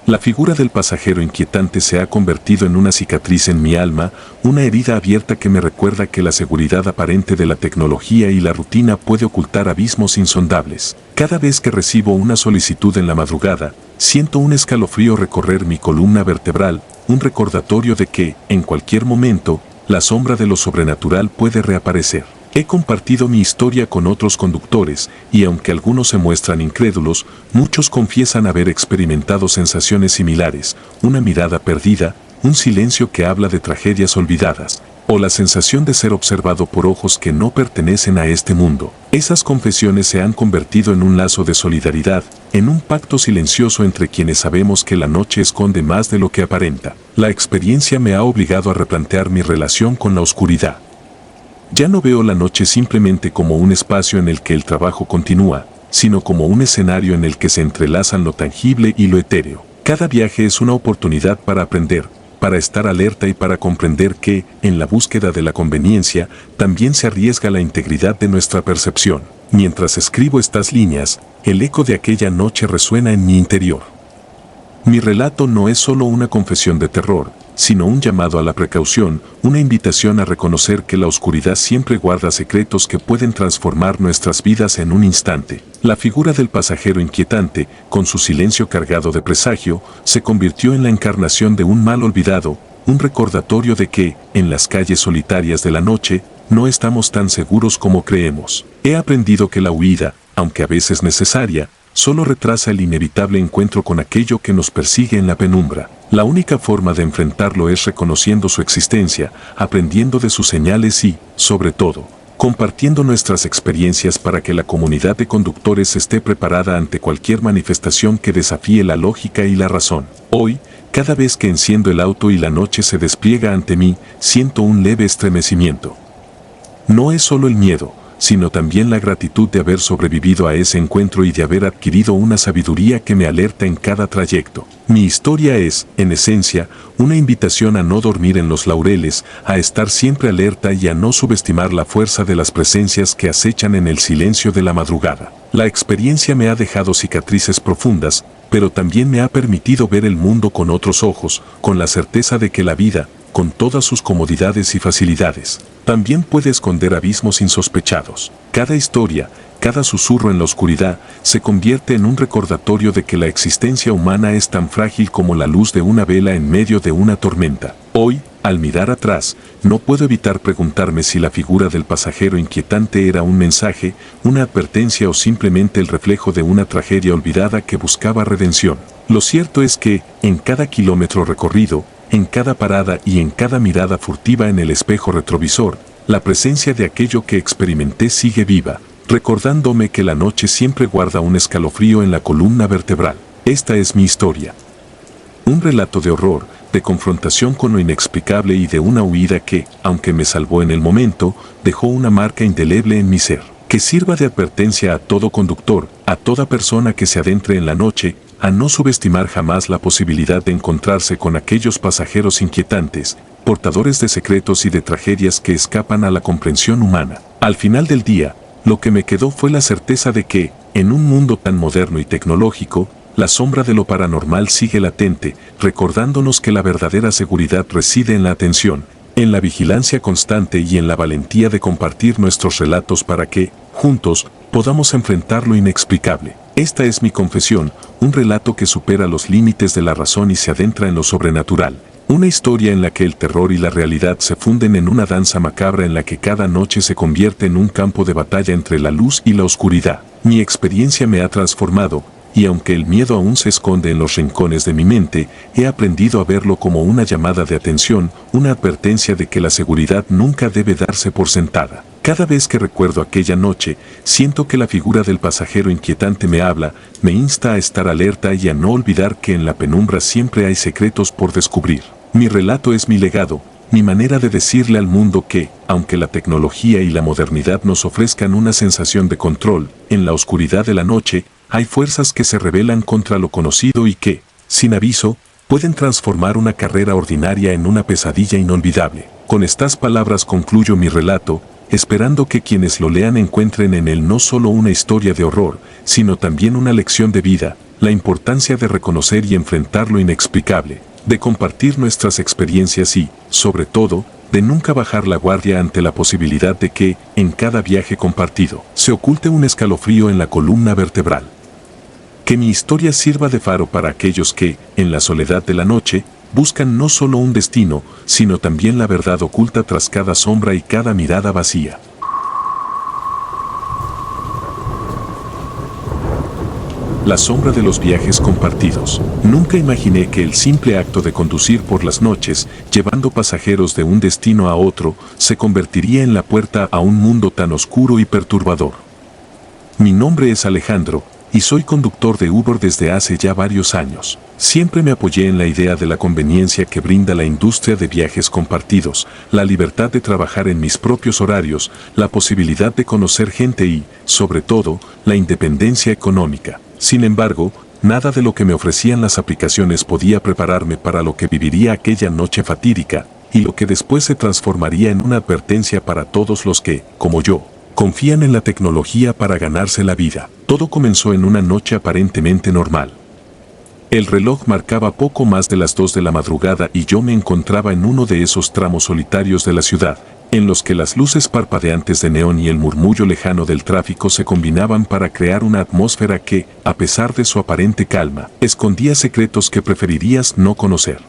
La figura del pasajero inquietante se ha convertido en una cicatriz en mi alma, una herida abierta que me recuerda que la seguridad aparente de la tecnología y la rutina puede ocultar abismos insondables. Cada vez que recibo una solicitud en la madrugada, siento un escalofrío recorrer mi columna vertebral, un recordatorio de que, en cualquier momento, la sombra de lo sobrenatural puede reaparecer. He compartido mi historia con otros conductores y aunque algunos se muestran incrédulos, muchos confiesan haber experimentado sensaciones similares, una mirada perdida, un silencio que habla de tragedias olvidadas, o la sensación de ser observado por ojos que no pertenecen a este mundo. Esas confesiones se han convertido en un lazo de solidaridad, en un pacto silencioso entre quienes sabemos que la noche esconde más de lo que aparenta. La experiencia me ha obligado a replantear mi relación con la oscuridad. Ya no veo la noche simplemente como un espacio en el que el trabajo continúa, sino como un escenario en el que se entrelazan lo tangible y lo etéreo. Cada viaje es una oportunidad para aprender, para estar alerta y para comprender que, en la búsqueda de la conveniencia, también se arriesga la integridad de nuestra percepción. Mientras escribo estas líneas, el eco de aquella noche resuena en mi interior. Mi relato no es solo una confesión de terror, sino un llamado a la precaución, una invitación a reconocer que la oscuridad siempre guarda secretos que pueden transformar nuestras vidas en un instante. La figura del pasajero inquietante, con su silencio cargado de presagio, se convirtió en la encarnación de un mal olvidado, un recordatorio de que, en las calles solitarias de la noche, no estamos tan seguros como creemos. He aprendido que la huida, aunque a veces necesaria, solo retrasa el inevitable encuentro con aquello que nos persigue en la penumbra. La única forma de enfrentarlo es reconociendo su existencia, aprendiendo de sus señales y, sobre todo, compartiendo nuestras experiencias para que la comunidad de conductores esté preparada ante cualquier manifestación que desafíe la lógica y la razón. Hoy, cada vez que enciendo el auto y la noche se despliega ante mí, siento un leve estremecimiento. No es solo el miedo, sino también la gratitud de haber sobrevivido a ese encuentro y de haber adquirido una sabiduría que me alerta en cada trayecto. Mi historia es, en esencia, una invitación a no dormir en los laureles, a estar siempre alerta y a no subestimar la fuerza de las presencias que acechan en el silencio de la madrugada. La experiencia me ha dejado cicatrices profundas, pero también me ha permitido ver el mundo con otros ojos, con la certeza de que la vida, con todas sus comodidades y facilidades, también puede esconder abismos insospechados. Cada historia, cada susurro en la oscuridad, se convierte en un recordatorio de que la existencia humana es tan frágil como la luz de una vela en medio de una tormenta. Hoy, al mirar atrás, no puedo evitar preguntarme si la figura del pasajero inquietante era un mensaje, una advertencia o simplemente el reflejo de una tragedia olvidada que buscaba redención. Lo cierto es que, en cada kilómetro recorrido, en cada parada y en cada mirada furtiva en el espejo retrovisor, la presencia de aquello que experimenté sigue viva, recordándome que la noche siempre guarda un escalofrío en la columna vertebral. Esta es mi historia. Un relato de horror, de confrontación con lo inexplicable y de una huida que, aunque me salvó en el momento, dejó una marca indeleble en mi ser. Que sirva de advertencia a todo conductor, a toda persona que se adentre en la noche, a no subestimar jamás la posibilidad de encontrarse con aquellos pasajeros inquietantes, portadores de secretos y de tragedias que escapan a la comprensión humana. Al final del día, lo que me quedó fue la certeza de que, en un mundo tan moderno y tecnológico, la sombra de lo paranormal sigue latente, recordándonos que la verdadera seguridad reside en la atención, en la vigilancia constante y en la valentía de compartir nuestros relatos para que, juntos, podamos enfrentar lo inexplicable. Esta es mi confesión, un relato que supera los límites de la razón y se adentra en lo sobrenatural. Una historia en la que el terror y la realidad se funden en una danza macabra en la que cada noche se convierte en un campo de batalla entre la luz y la oscuridad. Mi experiencia me ha transformado, y aunque el miedo aún se esconde en los rincones de mi mente, he aprendido a verlo como una llamada de atención, una advertencia de que la seguridad nunca debe darse por sentada. Cada vez que recuerdo aquella noche, siento que la figura del pasajero inquietante me habla, me insta a estar alerta y a no olvidar que en la penumbra siempre hay secretos por descubrir. Mi relato es mi legado, mi manera de decirle al mundo que, aunque la tecnología y la modernidad nos ofrezcan una sensación de control, en la oscuridad de la noche, hay fuerzas que se rebelan contra lo conocido y que, sin aviso, pueden transformar una carrera ordinaria en una pesadilla inolvidable. Con estas palabras concluyo mi relato, esperando que quienes lo lean encuentren en él no solo una historia de horror, sino también una lección de vida, la importancia de reconocer y enfrentar lo inexplicable, de compartir nuestras experiencias y, sobre todo, de nunca bajar la guardia ante la posibilidad de que, en cada viaje compartido, se oculte un escalofrío en la columna vertebral. Que mi historia sirva de faro para aquellos que, en la soledad de la noche, buscan no solo un destino, sino también la verdad oculta tras cada sombra y cada mirada vacía. La sombra de los viajes compartidos. Nunca imaginé que el simple acto de conducir por las noches, llevando pasajeros de un destino a otro, se convertiría en la puerta a un mundo tan oscuro y perturbador. Mi nombre es Alejandro, y soy conductor de Uber desde hace ya varios años. Siempre me apoyé en la idea de la conveniencia que brinda la industria de viajes compartidos, la libertad de trabajar en mis propios horarios, la posibilidad de conocer gente y, sobre todo, la independencia económica. Sin embargo, nada de lo que me ofrecían las aplicaciones podía prepararme para lo que viviría aquella noche fatídica, y lo que después se transformaría en una advertencia para todos los que, como yo, confían en la tecnología para ganarse la vida. Todo comenzó en una noche aparentemente normal. El reloj marcaba poco más de las 2 de la madrugada y yo me encontraba en uno de esos tramos solitarios de la ciudad, en los que las luces parpadeantes de neón y el murmullo lejano del tráfico se combinaban para crear una atmósfera que, a pesar de su aparente calma, escondía secretos que preferirías no conocer.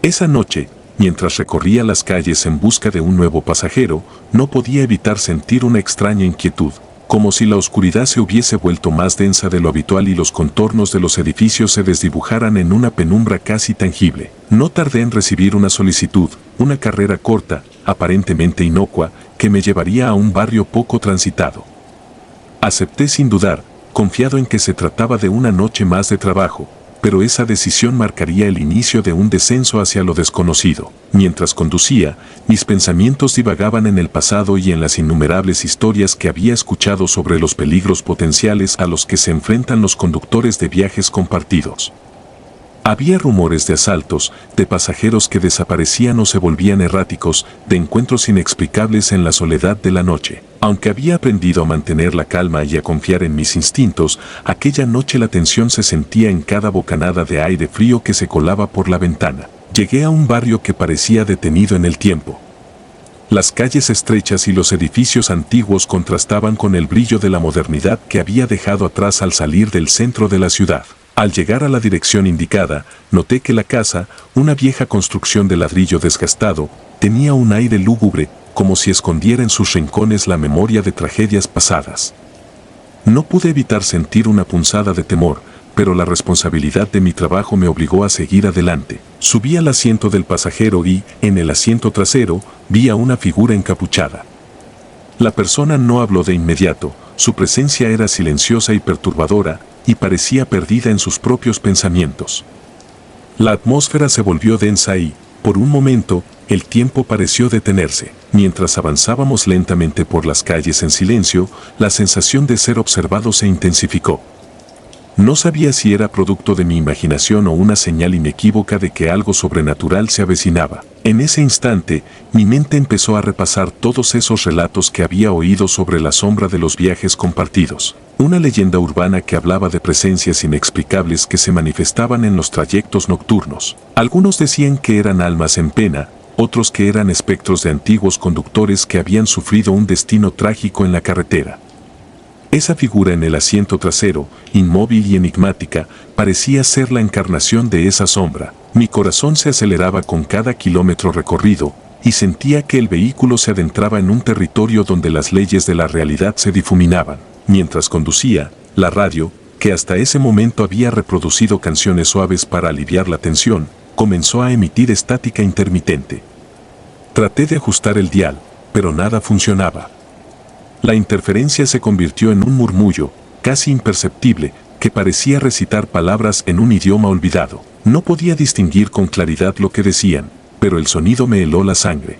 Esa noche, mientras recorría las calles en busca de un nuevo pasajero, no podía evitar sentir una extraña inquietud, como si la oscuridad se hubiese vuelto más densa de lo habitual y los contornos de los edificios se desdibujaran en una penumbra casi tangible. No tardé en recibir una solicitud, una carrera corta, aparentemente inocua, que me llevaría a un barrio poco transitado. Acepté sin dudar, confiado en que se trataba de una noche más de trabajo, pero esa decisión marcaría el inicio de un descenso hacia lo desconocido. Mientras conducía, mis pensamientos divagaban en el pasado y en las innumerables historias que había escuchado sobre los peligros potenciales a los que se enfrentan los conductores de viajes compartidos. Había rumores de asaltos, de pasajeros que desaparecían o se volvían erráticos, de encuentros inexplicables en la soledad de la noche. Aunque había aprendido a mantener la calma y a confiar en mis instintos, aquella noche la tensión se sentía en cada bocanada de aire frío que se colaba por la ventana. Llegué a un barrio que parecía detenido en el tiempo. Las calles estrechas y los edificios antiguos contrastaban con el brillo de la modernidad que había dejado atrás al salir del centro de la ciudad. Al llegar a la dirección indicada, noté que la casa, una vieja construcción de ladrillo desgastado, tenía un aire lúgubre, como si escondiera en sus rincones la memoria de tragedias pasadas. No pude evitar sentir una punzada de temor, pero la responsabilidad de mi trabajo me obligó a seguir adelante. Subí al asiento del pasajero y, en el asiento trasero, vi a una figura encapuchada. La persona no habló de inmediato, su presencia era silenciosa y perturbadora, y parecía perdida en sus propios pensamientos. La atmósfera se volvió densa y, por un momento, el tiempo pareció detenerse. Mientras avanzábamos lentamente por las calles en silencio, la sensación de ser observado se intensificó. No sabía si era producto de mi imaginación o una señal inequívoca de que algo sobrenatural se avecinaba. En ese instante, mi mente empezó a repasar todos esos relatos que había oído sobre la sombra de los viajes compartidos. Una leyenda urbana que hablaba de presencias inexplicables que se manifestaban en los trayectos nocturnos. Algunos decían que eran almas en pena, otros que eran espectros de antiguos conductores que habían sufrido un destino trágico en la carretera. Esa figura en el asiento trasero, inmóvil y enigmática, parecía ser la encarnación de esa sombra. Mi corazón se aceleraba con cada kilómetro recorrido, y sentía que el vehículo se adentraba en un territorio donde las leyes de la realidad se difuminaban. Mientras conducía, la radio, que hasta ese momento había reproducido canciones suaves para aliviar la tensión, comenzó a emitir estática intermitente. Traté de ajustar el dial, pero nada funcionaba. La interferencia se convirtió en un murmullo, casi imperceptible, que parecía recitar palabras en un idioma olvidado. No podía distinguir con claridad lo que decían, pero el sonido me heló la sangre.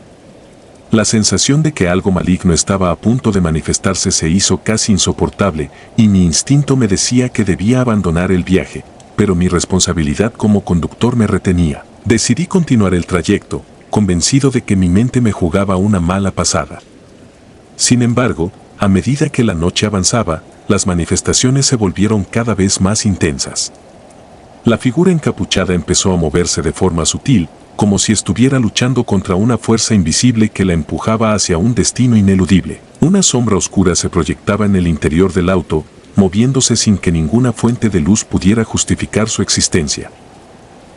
La sensación de que algo maligno estaba a punto de manifestarse se hizo casi insoportable, y mi instinto me decía que debía abandonar el viaje, pero mi responsabilidad como conductor me retenía. Decidí continuar el trayecto, convencido de que mi mente me jugaba una mala pasada. Sin embargo, a medida que la noche avanzaba, las manifestaciones se volvieron cada vez más intensas. La figura encapuchada empezó a moverse de forma sutil, como si estuviera luchando contra una fuerza invisible que la empujaba hacia un destino ineludible. Una sombra oscura se proyectaba en el interior del auto, moviéndose sin que ninguna fuente de luz pudiera justificar su existencia.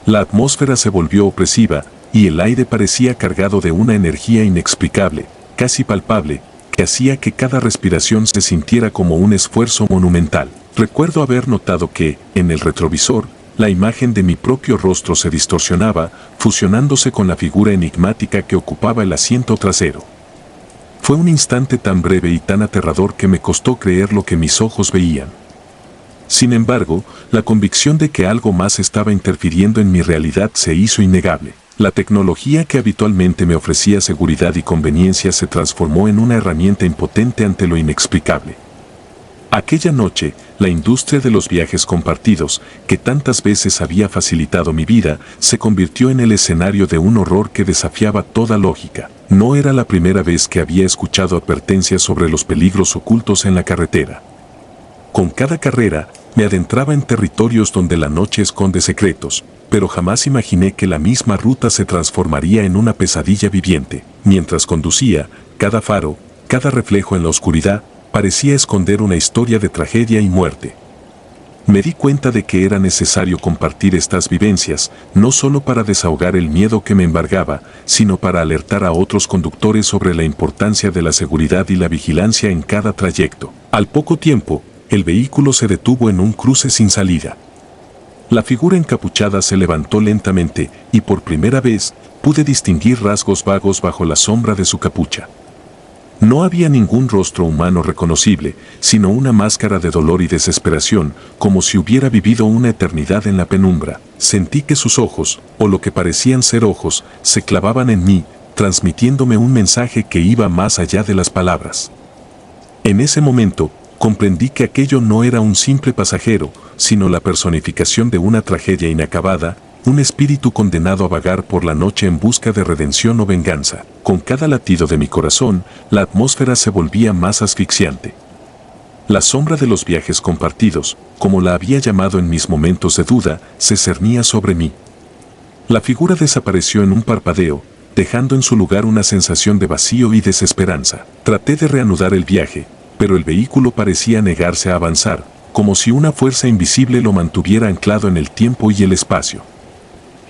La atmósfera se volvió opresiva, y el aire parecía cargado de una energía inexplicable, casi palpable, que hacía que cada respiración se sintiera como un esfuerzo monumental. Recuerdo haber notado que, en el retrovisor, la imagen de mi propio rostro se distorsionaba, fusionándose con la figura enigmática que ocupaba el asiento trasero. Fue un instante tan breve y tan aterrador que me costó creer lo que mis ojos veían. Sin embargo, la convicción de que algo más estaba interfiriendo en mi realidad se hizo innegable. La tecnología que habitualmente me ofrecía seguridad y conveniencia se transformó en una herramienta impotente ante lo inexplicable. Aquella noche, la industria de los viajes compartidos, que tantas veces había facilitado mi vida, se convirtió en el escenario de un horror que desafiaba toda lógica. No era la primera vez que había escuchado advertencias sobre los peligros ocultos en la carretera. Con cada carrera, me adentraba en territorios donde la noche esconde secretos, pero jamás imaginé que la misma ruta se transformaría en una pesadilla viviente. Mientras conducía, cada faro, cada reflejo en la oscuridad, parecía esconder una historia de tragedia y muerte. Me di cuenta de que era necesario compartir estas vivencias, no solo para desahogar el miedo que me embargaba, sino para alertar a otros conductores sobre la importancia de la seguridad y la vigilancia en cada trayecto. Al poco tiempo, el vehículo se detuvo en un cruce sin salida. La figura encapuchada se levantó lentamente y por primera vez pude distinguir rasgos vagos bajo la sombra de su capucha. No había ningún rostro humano reconocible, sino una máscara de dolor y desesperación, como si hubiera vivido una eternidad en la penumbra. Sentí que sus ojos, o lo que parecían ser ojos, se clavaban en mí, transmitiéndome un mensaje que iba más allá de las palabras. En ese momento, comprendí que aquello no era un simple pasajero, sino la personificación de una tragedia inacabada, un espíritu condenado a vagar por la noche en busca de redención o venganza. Con cada latido de mi corazón, la atmósfera se volvía más asfixiante. La sombra de los viajes compartidos, como la había llamado en mis momentos de duda, se cernía sobre mí. La figura desapareció en un parpadeo, dejando en su lugar una sensación de vacío y desesperanza. Traté de reanudar el viaje, pero el vehículo parecía negarse a avanzar, como si una fuerza invisible lo mantuviera anclado en el tiempo y el espacio.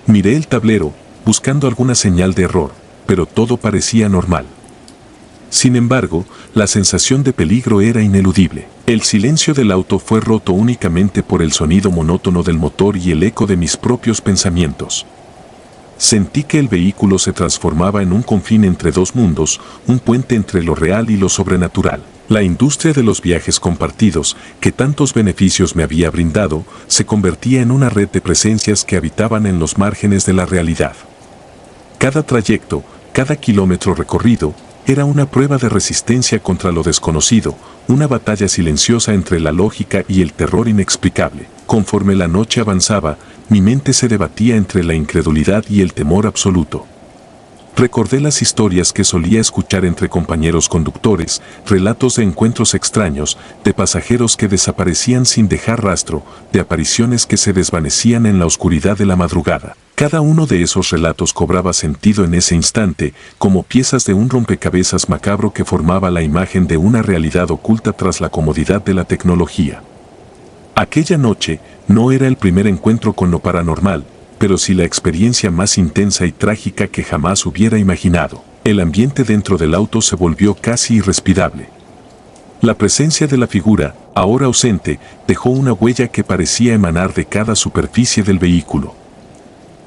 Miré el tablero, buscando alguna señal de error, pero todo parecía normal. Sin embargo, la sensación de peligro era ineludible. El silencio del auto fue roto únicamente por el sonido monótono del motor y el eco de mis propios pensamientos. Sentí que el vehículo se transformaba en un confín entre dos mundos, un puente entre lo real y lo sobrenatural. La industria de los viajes compartidos, que tantos beneficios me había brindado, se convertía en una red de presencias que habitaban en los márgenes de la realidad. Cada trayecto, cada kilómetro recorrido, era una prueba de resistencia contra lo desconocido, una batalla silenciosa entre la lógica y el terror inexplicable. Conforme la noche avanzaba, mi mente se debatía entre la incredulidad y el temor absoluto. Recordé las historias que solía escuchar entre compañeros conductores, relatos de encuentros extraños, de pasajeros que desaparecían sin dejar rastro, de apariciones que se desvanecían en la oscuridad de la madrugada. Cada uno de esos relatos cobraba sentido en ese instante, como piezas de un rompecabezas macabro que formaba la imagen de una realidad oculta tras la comodidad de la tecnología. Aquella noche no era el primer encuentro con lo paranormal, pero sí la experiencia más intensa y trágica que jamás hubiera imaginado. El ambiente dentro del auto se volvió casi irrespirable. La presencia de la figura, ahora ausente, dejó una huella que parecía emanar de cada superficie del vehículo.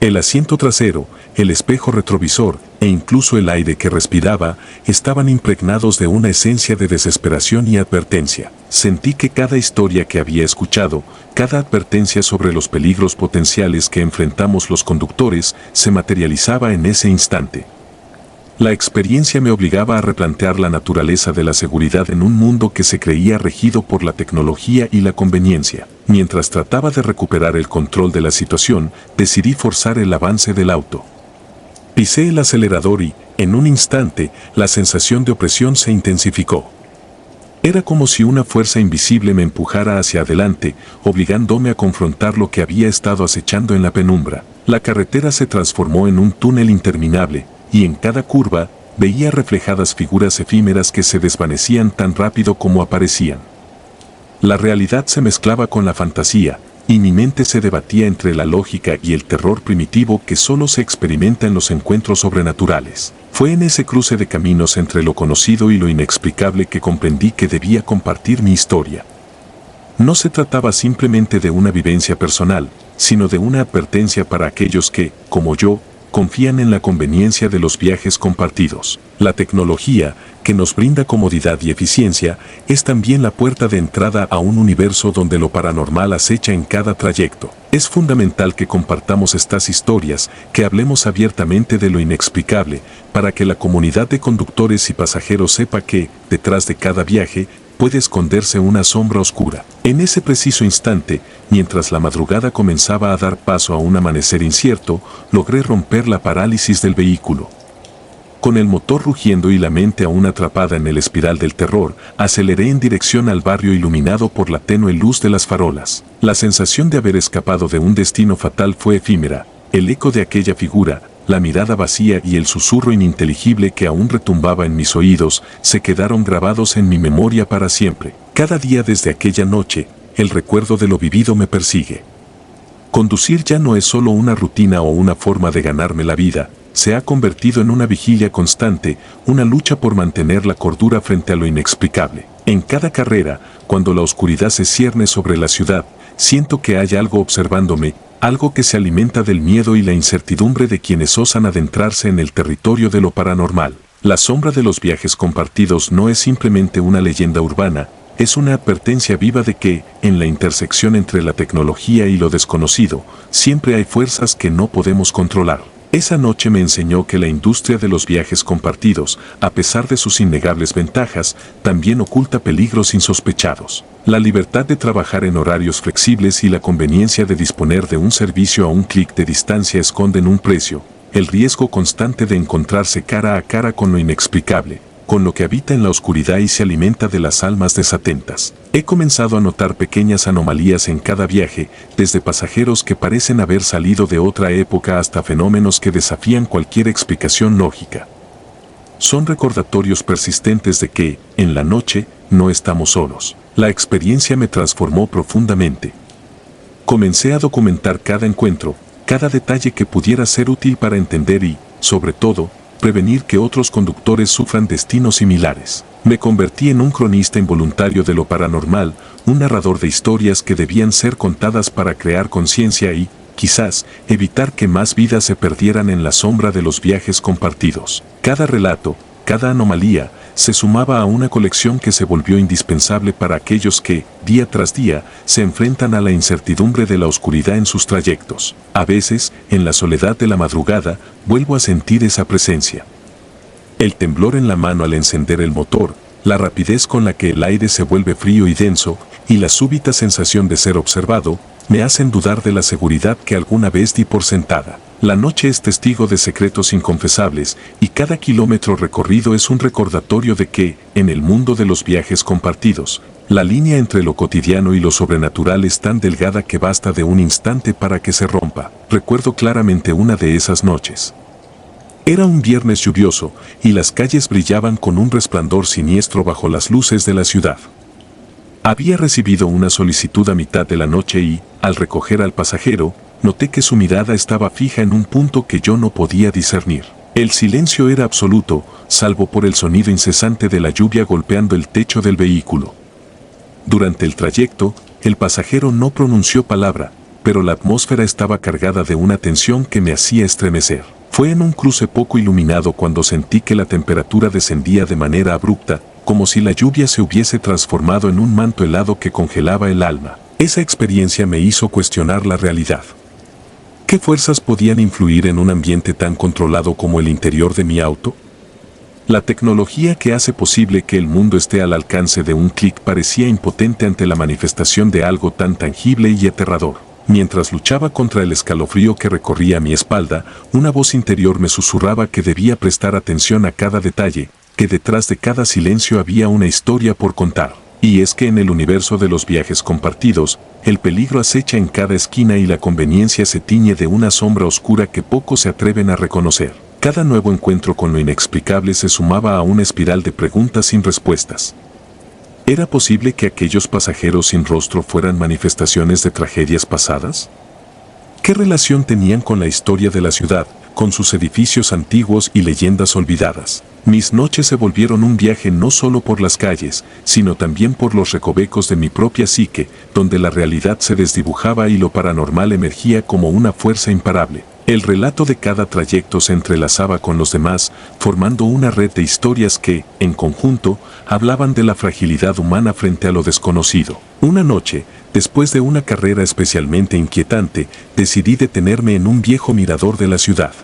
El asiento trasero, el espejo retrovisor e incluso el aire que respiraba estaban impregnados de una esencia de desesperación y advertencia. Sentí que cada historia que había escuchado, cada advertencia sobre los peligros potenciales que enfrentamos los conductores, se materializaba en ese instante. La experiencia me obligaba a replantear la naturaleza de la seguridad en un mundo que se creía regido por la tecnología y la conveniencia. Mientras trataba de recuperar el control de la situación, decidí forzar el avance del auto. Pisé el acelerador y, en un instante, la sensación de opresión se intensificó. Era como si una fuerza invisible me empujara hacia adelante, obligándome a confrontar lo que había estado acechando en la penumbra. La carretera se transformó en un túnel interminable, y en cada curva veía reflejadas figuras efímeras que se desvanecían tan rápido como aparecían. La realidad se mezclaba con la fantasía, y mi mente se debatía entre la lógica y el terror primitivo que solo se experimenta en los encuentros sobrenaturales. Fue en ese cruce de caminos entre lo conocido y lo inexplicable que comprendí que debía compartir mi historia. No se trataba simplemente de una vivencia personal, sino de una advertencia para aquellos que, como yo, confían en la conveniencia de los viajes compartidos. La tecnología, que nos brinda comodidad y eficiencia, es también la puerta de entrada a un universo donde lo paranormal acecha en cada trayecto. Es fundamental que compartamos estas historias, que hablemos abiertamente de lo inexplicable, para que la comunidad de conductores y pasajeros sepa que, detrás de cada viaje, puede esconderse una sombra oscura. En ese preciso instante, mientras la madrugada comenzaba a dar paso a un amanecer incierto, logré romper la parálisis del vehículo. Con el motor rugiendo y la mente aún atrapada en el espiral del terror, aceleré en dirección al barrio iluminado por la tenue luz de las farolas. La sensación de haber escapado de un destino fatal fue efímera. El eco de aquella figura, la mirada vacía y el susurro ininteligible que aún retumbaba en mis oídos, se quedaron grabados en mi memoria para siempre. Cada día desde aquella noche, el recuerdo de lo vivido me persigue. Conducir ya no es solo una rutina o una forma de ganarme la vida, se ha convertido en una vigilia constante, una lucha por mantener la cordura frente a lo inexplicable. En cada carrera, cuando la oscuridad se cierne sobre la ciudad, siento que hay algo observándome, algo que se alimenta del miedo y la incertidumbre de quienes osan adentrarse en el territorio de lo paranormal. La sombra de los viajes compartidos no es simplemente una leyenda urbana, es una advertencia viva de que, en la intersección entre la tecnología y lo desconocido, siempre hay fuerzas que no podemos controlar. Esa noche me enseñó que la industria de los viajes compartidos, a pesar de sus innegables ventajas, también oculta peligros insospechados. La libertad de trabajar en horarios flexibles y la conveniencia de disponer de un servicio a un clic de distancia esconden un precio, el riesgo constante de encontrarse cara a cara con lo inexplicable, con lo que habita en la oscuridad y se alimenta de las almas desatentas. He comenzado a notar pequeñas anomalías en cada viaje, desde pasajeros que parecen haber salido de otra época hasta fenómenos que desafían cualquier explicación lógica. Son recordatorios persistentes de que, en la noche, no estamos solos. La experiencia me transformó profundamente. Comencé a documentar cada encuentro, cada detalle que pudiera ser útil para entender y, sobre todo, prevenir que otros conductores sufran destinos similares. Me convertí en un cronista involuntario de lo paranormal, un narrador de historias que debían ser contadas para crear conciencia y, quizás, evitar que más vidas se perdieran en la sombra de los viajes compartidos. Cada relato, cada anomalía, se sumaba a una colección que se volvió indispensable para aquellos que, día tras día, se enfrentan a la incertidumbre de la oscuridad en sus trayectos. A veces, en la soledad de la madrugada, vuelvo a sentir esa presencia. El temblor en la mano al encender el motor, la rapidez con la que el aire se vuelve frío y denso, y la súbita sensación de ser observado, me hacen dudar de la seguridad que alguna vez di por sentada. La noche es testigo de secretos inconfesables, y cada kilómetro recorrido es un recordatorio de que, en el mundo de los viajes compartidos, la línea entre lo cotidiano y lo sobrenatural es tan delgada que basta de un instante para que se rompa. Recuerdo claramente una de esas noches. Era un viernes lluvioso, y las calles brillaban con un resplandor siniestro bajo las luces de la ciudad. Había recibido una solicitud a mitad de la noche y, al recoger al pasajero, noté que su mirada estaba fija en un punto que yo no podía discernir. El silencio era absoluto, salvo por el sonido incesante de la lluvia golpeando el techo del vehículo. Durante el trayecto, el pasajero no pronunció palabra, pero la atmósfera estaba cargada de una tensión que me hacía estremecer. Fue en un cruce poco iluminado cuando sentí que la temperatura descendía de manera abrupta, como si la lluvia se hubiese transformado en un manto helado que congelaba el alma. Esa experiencia me hizo cuestionar la realidad. ¿Qué fuerzas podían influir en un ambiente tan controlado como el interior de mi auto? La tecnología que hace posible que el mundo esté al alcance de un clic parecía impotente ante la manifestación de algo tan tangible y aterrador. Mientras luchaba contra el escalofrío que recorría mi espalda, una voz interior me susurraba que debía prestar atención a cada detalle, que detrás de cada silencio había una historia por contar. Y es que en el universo de los viajes compartidos, el peligro acecha en cada esquina y la conveniencia se tiñe de una sombra oscura que pocos se atreven a reconocer. Cada nuevo encuentro con lo inexplicable se sumaba a una espiral de preguntas sin respuestas. ¿Era posible que aquellos pasajeros sin rostro fueran manifestaciones de tragedias pasadas? ¿Qué relación tenían con la historia de la ciudad, con sus edificios antiguos y leyendas olvidadas? Mis noches se volvieron un viaje no solo por las calles, sino también por los recovecos de mi propia psique, donde la realidad se desdibujaba y lo paranormal emergía como una fuerza imparable. El relato de cada trayecto se entrelazaba con los demás, formando una red de historias que, en conjunto, hablaban de la fragilidad humana frente a lo desconocido. Una noche, después de una carrera especialmente inquietante, decidí detenerme en un viejo mirador de la ciudad.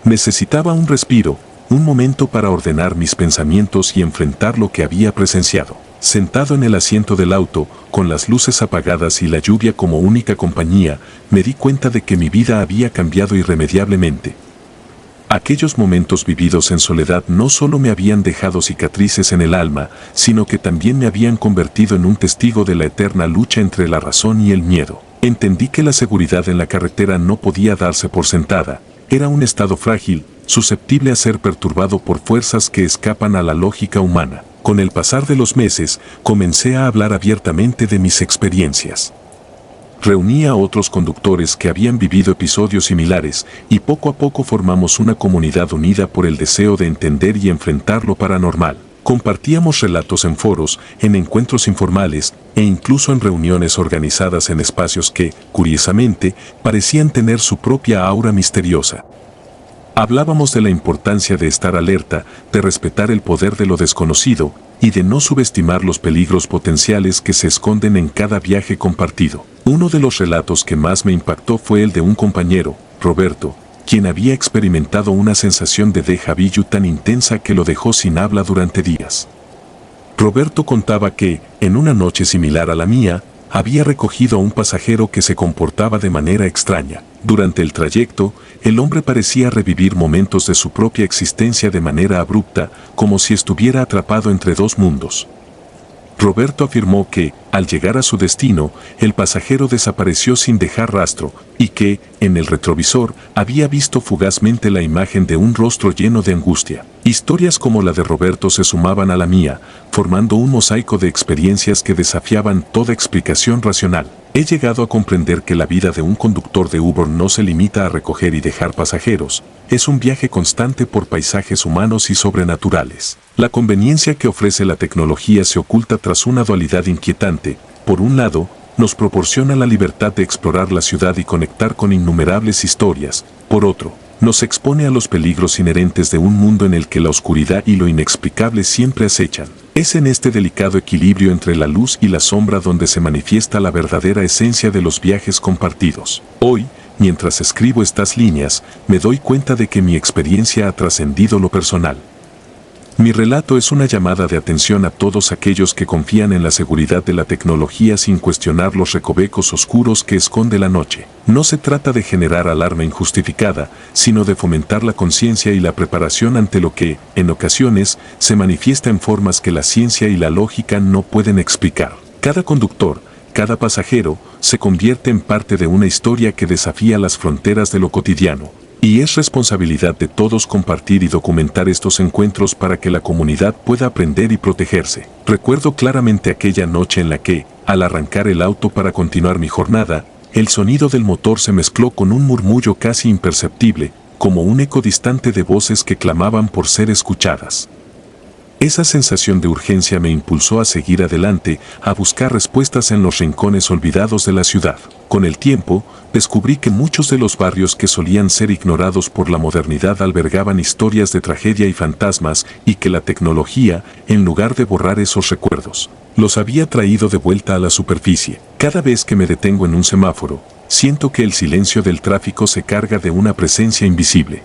Necesitaba un respiro, un momento para ordenar mis pensamientos y enfrentar lo que había presenciado. Sentado en el asiento del auto, con las luces apagadas y la lluvia como única compañía, me di cuenta de que mi vida había cambiado irremediablemente. Aquellos momentos vividos en soledad no solo me habían dejado cicatrices en el alma, sino que también me habían convertido en un testigo de la eterna lucha entre la razón y el miedo. Entendí que la seguridad en la carretera no podía darse por sentada, era un estado frágil, susceptible a ser perturbado por fuerzas que escapan a la lógica humana. Con el pasar de los meses, comencé a hablar abiertamente de mis experiencias. Reuní a otros conductores que habían vivido episodios similares y poco a poco formamos una comunidad unida por el deseo de entender y enfrentar lo paranormal. Compartíamos relatos en foros, en encuentros informales e incluso en reuniones organizadas en espacios que, curiosamente, parecían tener su propia aura misteriosa. Hablábamos de la importancia de estar alerta, de respetar el poder de lo desconocido y de no subestimar los peligros potenciales que se esconden en cada viaje compartido. Uno de los relatos que más me impactó fue el de un compañero, Roberto, quien había experimentado una sensación de déjà vu tan intensa que lo dejó sin habla durante días. Roberto contaba que, en una noche similar a la mía, había recogido a un pasajero que se comportaba de manera extraña. Durante el trayecto, el hombre parecía revivir momentos de su propia existencia de manera abrupta, como si estuviera atrapado entre dos mundos. Roberto afirmó que, al llegar a su destino, el pasajero desapareció sin dejar rastro, y que, en el retrovisor, había visto fugazmente la imagen de un rostro lleno de angustia. Historias como la de Roberto se sumaban a la mía, formando un mosaico de experiencias que desafiaban toda explicación racional. He llegado a comprender que la vida de un conductor de Uber no se limita a recoger y dejar pasajeros, es un viaje constante por paisajes humanos y sobrenaturales. La conveniencia que ofrece la tecnología se oculta tras una dualidad inquietante. Por un lado, nos proporciona la libertad de explorar la ciudad y conectar con innumerables historias. Por otro, nos expone a los peligros inherentes de un mundo en el que la oscuridad y lo inexplicable siempre acechan. Es en este delicado equilibrio entre la luz y la sombra donde se manifiesta la verdadera esencia de los viajes compartidos. Hoy, mientras escribo estas líneas, me doy cuenta de que mi experiencia ha trascendido lo personal. Mi relato es una llamada de atención a todos aquellos que confían en la seguridad de la tecnología sin cuestionar los recovecos oscuros que esconde la noche. No se trata de generar alarma injustificada, sino de fomentar la conciencia y la preparación ante lo que, en ocasiones, se manifiesta en formas que la ciencia y la lógica no pueden explicar. Cada conductor, cada pasajero, se convierte en parte de una historia que desafía las fronteras de lo cotidiano. Y es responsabilidad de todos compartir y documentar estos encuentros para que la comunidad pueda aprender y protegerse. Recuerdo claramente aquella noche en la que, al arrancar el auto para continuar mi jornada, el sonido del motor se mezcló con un murmullo casi imperceptible, como un eco distante de voces que clamaban por ser escuchadas. Esa sensación de urgencia me impulsó a seguir adelante, a buscar respuestas en los rincones olvidados de la ciudad. Con el tiempo, descubrí que muchos de los barrios que solían ser ignorados por la modernidad albergaban historias de tragedia y fantasmas, y que la tecnología, en lugar de borrar esos recuerdos, los había traído de vuelta a la superficie. Cada vez que me detengo en un semáforo, siento que el silencio del tráfico se carga de una presencia invisible.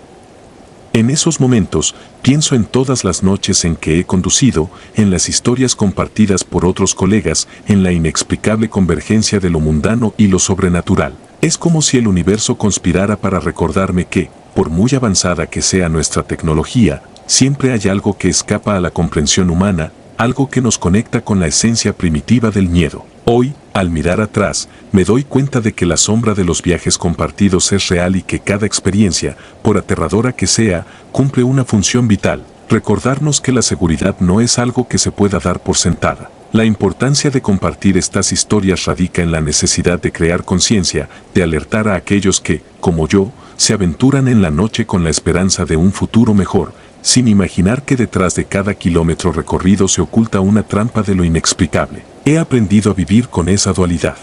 En esos momentos, pienso en todas las noches en que he conducido, en las historias compartidas por otros colegas, en la inexplicable convergencia de lo mundano y lo sobrenatural. Es como si el universo conspirara para recordarme que, por muy avanzada que sea nuestra tecnología, siempre hay algo que escapa a la comprensión humana, algo que nos conecta con la esencia primitiva del miedo. Hoy, al mirar atrás, me doy cuenta de que la sombra de los viajes compartidos es real y que cada experiencia, por aterradora que sea, cumple una función vital. Recordarnos que la seguridad no es algo que se pueda dar por sentada. La importancia de compartir estas historias radica en la necesidad de crear conciencia, de alertar a aquellos que, como yo, se aventuran en la noche con la esperanza de un futuro mejor, sin imaginar que detrás de cada kilómetro recorrido se oculta una trampa de lo inexplicable. He aprendido a vivir con esa dualidad.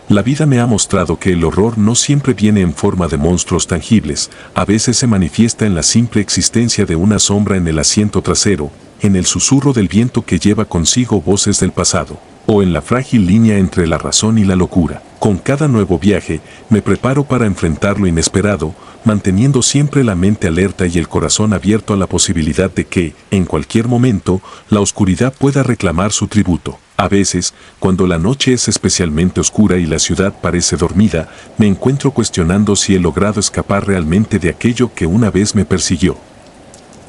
La vida me ha mostrado que el horror no siempre viene en forma de monstruos tangibles, a veces se manifiesta en la simple existencia de una sombra en el asiento trasero, en el susurro del viento que lleva consigo voces del pasado, o en la frágil línea entre la razón y la locura. Con cada nuevo viaje, me preparo para enfrentar lo inesperado, manteniendo siempre la mente alerta y el corazón abierto a la posibilidad de que, en cualquier momento, la oscuridad pueda reclamar su tributo. A veces, cuando la noche es especialmente oscura y la ciudad parece dormida, me encuentro cuestionando si he logrado escapar realmente de aquello que una vez me persiguió.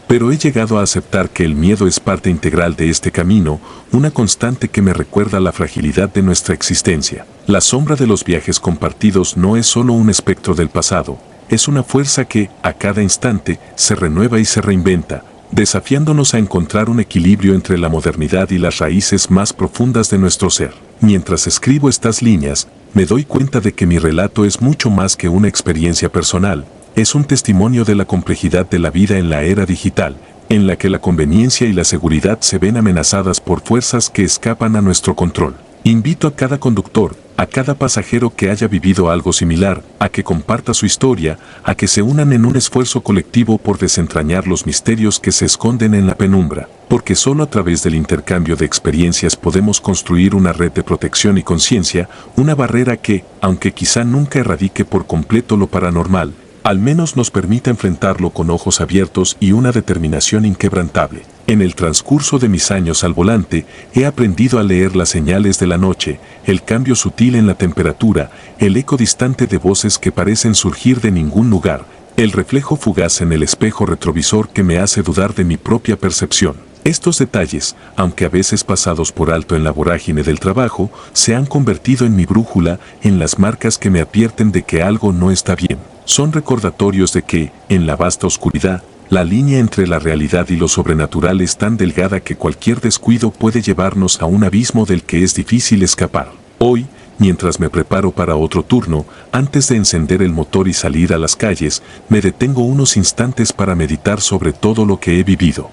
Pero he llegado a aceptar que el miedo es parte integral de este camino, una constante que me recuerda la fragilidad de nuestra existencia. La sombra de los viajes compartidos no es solo un espectro del pasado, es una fuerza que, a cada instante, se renueva y se reinventa, desafiándonos a encontrar un equilibrio entre la modernidad y las raíces más profundas de nuestro ser. Mientras escribo estas líneas, me doy cuenta de que mi relato es mucho más que una experiencia personal, es un testimonio de la complejidad de la vida en la era digital, en la que la conveniencia y la seguridad se ven amenazadas por fuerzas que escapan a nuestro control. Invito a cada conductor, a cada pasajero que haya vivido algo similar, a que comparta su historia, a que se unan en un esfuerzo colectivo por desentrañar los misterios que se esconden en la penumbra, porque solo a través del intercambio de experiencias podemos construir una red de protección y conciencia, una barrera que, aunque quizá nunca erradique por completo lo paranormal, al menos nos permita enfrentarlo con ojos abiertos y una determinación inquebrantable. En el transcurso de mis años al volante, he aprendido a leer las señales de la noche, el cambio sutil en la temperatura, el eco distante de voces que parecen surgir de ningún lugar, el reflejo fugaz en el espejo retrovisor que me hace dudar de mi propia percepción. Estos detalles, aunque a veces pasados por alto en la vorágine del trabajo, se han convertido en mi brújula, en las marcas que me advierten de que algo no está bien. Son recordatorios de que, en la vasta oscuridad, la línea entre la realidad y lo sobrenatural es tan delgada que cualquier descuido puede llevarnos a un abismo del que es difícil escapar. Hoy, mientras me preparo para otro turno, antes de encender el motor y salir a las calles, me detengo unos instantes para meditar sobre todo lo que he vivido.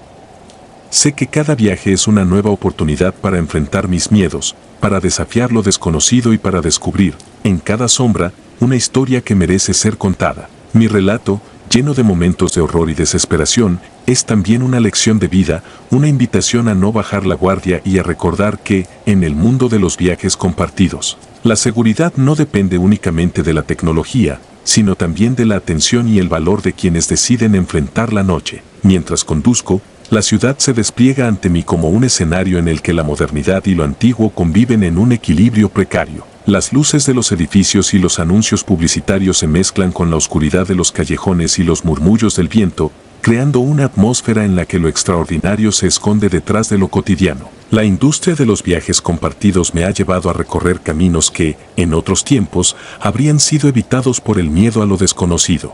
Sé que cada viaje es una nueva oportunidad para enfrentar mis miedos, para desafiar lo desconocido y para descubrir, en cada sombra, una historia que merece ser contada. Mi relato, lleno de momentos de horror y desesperación, es también una lección de vida, una invitación a no bajar la guardia y a recordar que, en el mundo de los viajes compartidos, la seguridad no depende únicamente de la tecnología, sino también de la atención y el valor de quienes deciden enfrentar la noche. Mientras conduzco, la ciudad se despliega ante mí como un escenario en el que la modernidad y lo antiguo conviven en un equilibrio precario. Las luces de los edificios y los anuncios publicitarios se mezclan con la oscuridad de los callejones y los murmullos del viento, creando una atmósfera en la que lo extraordinario se esconde detrás de lo cotidiano. La industria de los viajes compartidos me ha llevado a recorrer caminos que, en otros tiempos, habrían sido evitados por el miedo a lo desconocido.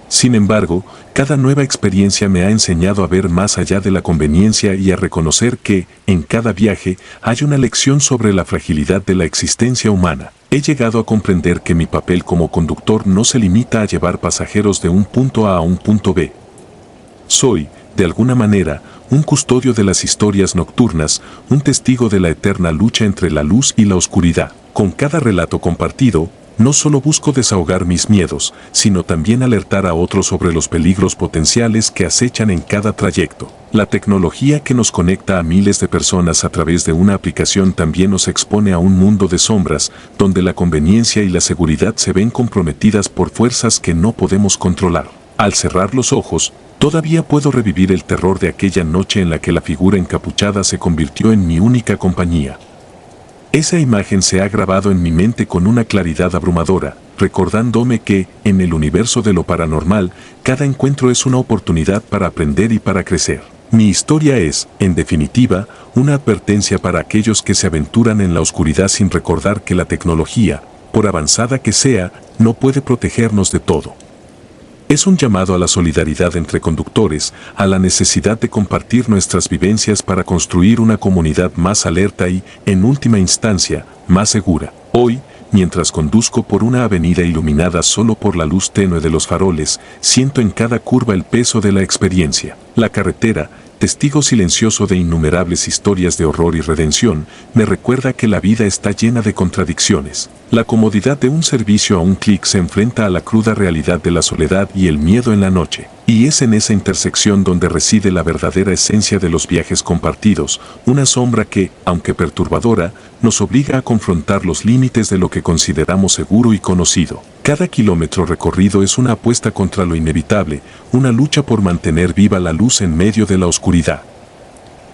Sin embargo, cada nueva experiencia me ha enseñado a ver más allá de la conveniencia y a reconocer que, en cada viaje, hay una lección sobre la fragilidad de la existencia humana. He llegado a comprender que mi papel como conductor no se limita a llevar pasajeros de un punto A a un punto B. Soy, de alguna manera, un custodio de las historias nocturnas, un testigo de la eterna lucha entre la luz y la oscuridad. Con cada relato compartido, no solo busco desahogar mis miedos, sino también alertar a otros sobre los peligros potenciales que acechan en cada trayecto. La tecnología que nos conecta a miles de personas a través de una aplicación también nos expone a un mundo de sombras, donde la conveniencia y la seguridad se ven comprometidas por fuerzas que no podemos controlar. Al cerrar los ojos, todavía puedo revivir el terror de aquella noche en la que la figura encapuchada se convirtió en mi única compañía. Esa imagen se ha grabado en mi mente con una claridad abrumadora, recordándome que, en el universo de lo paranormal, cada encuentro es una oportunidad para aprender y para crecer. Mi historia es, en definitiva, una advertencia para aquellos que se aventuran en la oscuridad sin recordar que la tecnología, por avanzada que sea, no puede protegernos de todo. Es un llamado a la solidaridad entre conductores, a la necesidad de compartir nuestras vivencias para construir una comunidad más alerta y, en última instancia, más segura. Hoy, mientras conduzco por una avenida iluminada solo por la luz tenue de los faroles, siento en cada curva el peso de la experiencia. La carretera, testigo silencioso de innumerables historias de horror y redención, me recuerda que la vida está llena de contradicciones. La comodidad de un servicio a un clic se enfrenta a la cruda realidad de la soledad y el miedo en la noche. Y es en esa intersección donde reside la verdadera esencia de los viajes compartidos, una sombra que, aunque perturbadora, nos obliga a confrontar los límites de lo que consideramos seguro y conocido. Cada kilómetro recorrido es una apuesta contra lo inevitable, una lucha por mantener viva la luz en medio de la oscuridad.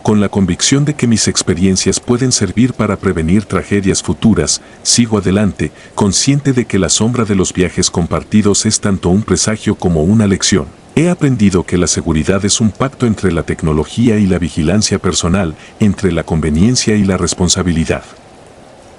Con la convicción de que mis experiencias pueden servir para prevenir tragedias futuras, sigo adelante, consciente de que la sombra de los viajes compartidos es tanto un presagio como una lección. He aprendido que la seguridad es un pacto entre la tecnología y la vigilancia personal, entre la conveniencia y la responsabilidad.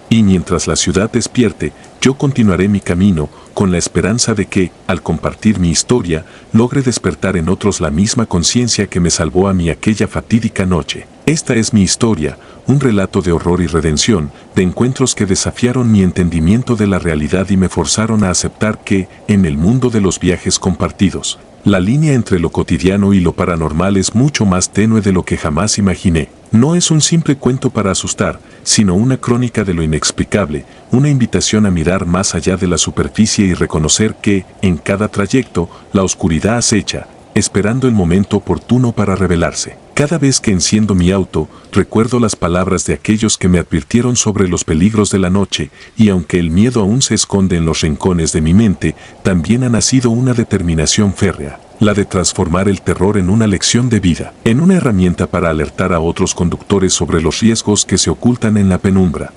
Y mientras la ciudad despierte, yo continuaré mi camino, con la esperanza de que, al compartir mi historia, logre despertar en otros la misma conciencia que me salvó a mí aquella fatídica noche. Esta es mi historia, un relato de horror y redención, de encuentros que desafiaron mi entendimiento de la realidad y me forzaron a aceptar que, en el mundo de los viajes compartidos, la línea entre lo cotidiano y lo paranormal es mucho más tenue de lo que jamás imaginé. No es un simple cuento para asustar, sino una crónica de lo inexplicable, una invitación a mirar más allá de la superficie y reconocer que, en cada trayecto, la oscuridad acecha, esperando el momento oportuno para revelarse. Cada vez que enciendo mi auto, recuerdo las palabras de aquellos que me advirtieron sobre los peligros de la noche, y aunque el miedo aún se esconde en los rincones de mi mente, también ha nacido una determinación férrea, la de transformar el terror en una lección de vida, en una herramienta para alertar a otros conductores sobre los riesgos que se ocultan en la penumbra.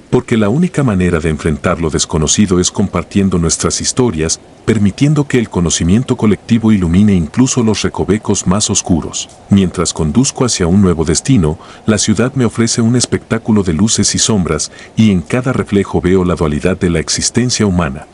Porque la única manera de enfrentar lo desconocido es compartiendo nuestras historias, permitiendo que el conocimiento colectivo ilumine incluso los recovecos más oscuros. Mientras conduzco hacia un nuevo destino, la ciudad me ofrece un espectáculo de luces y sombras, y en cada reflejo veo la dualidad de la existencia humana.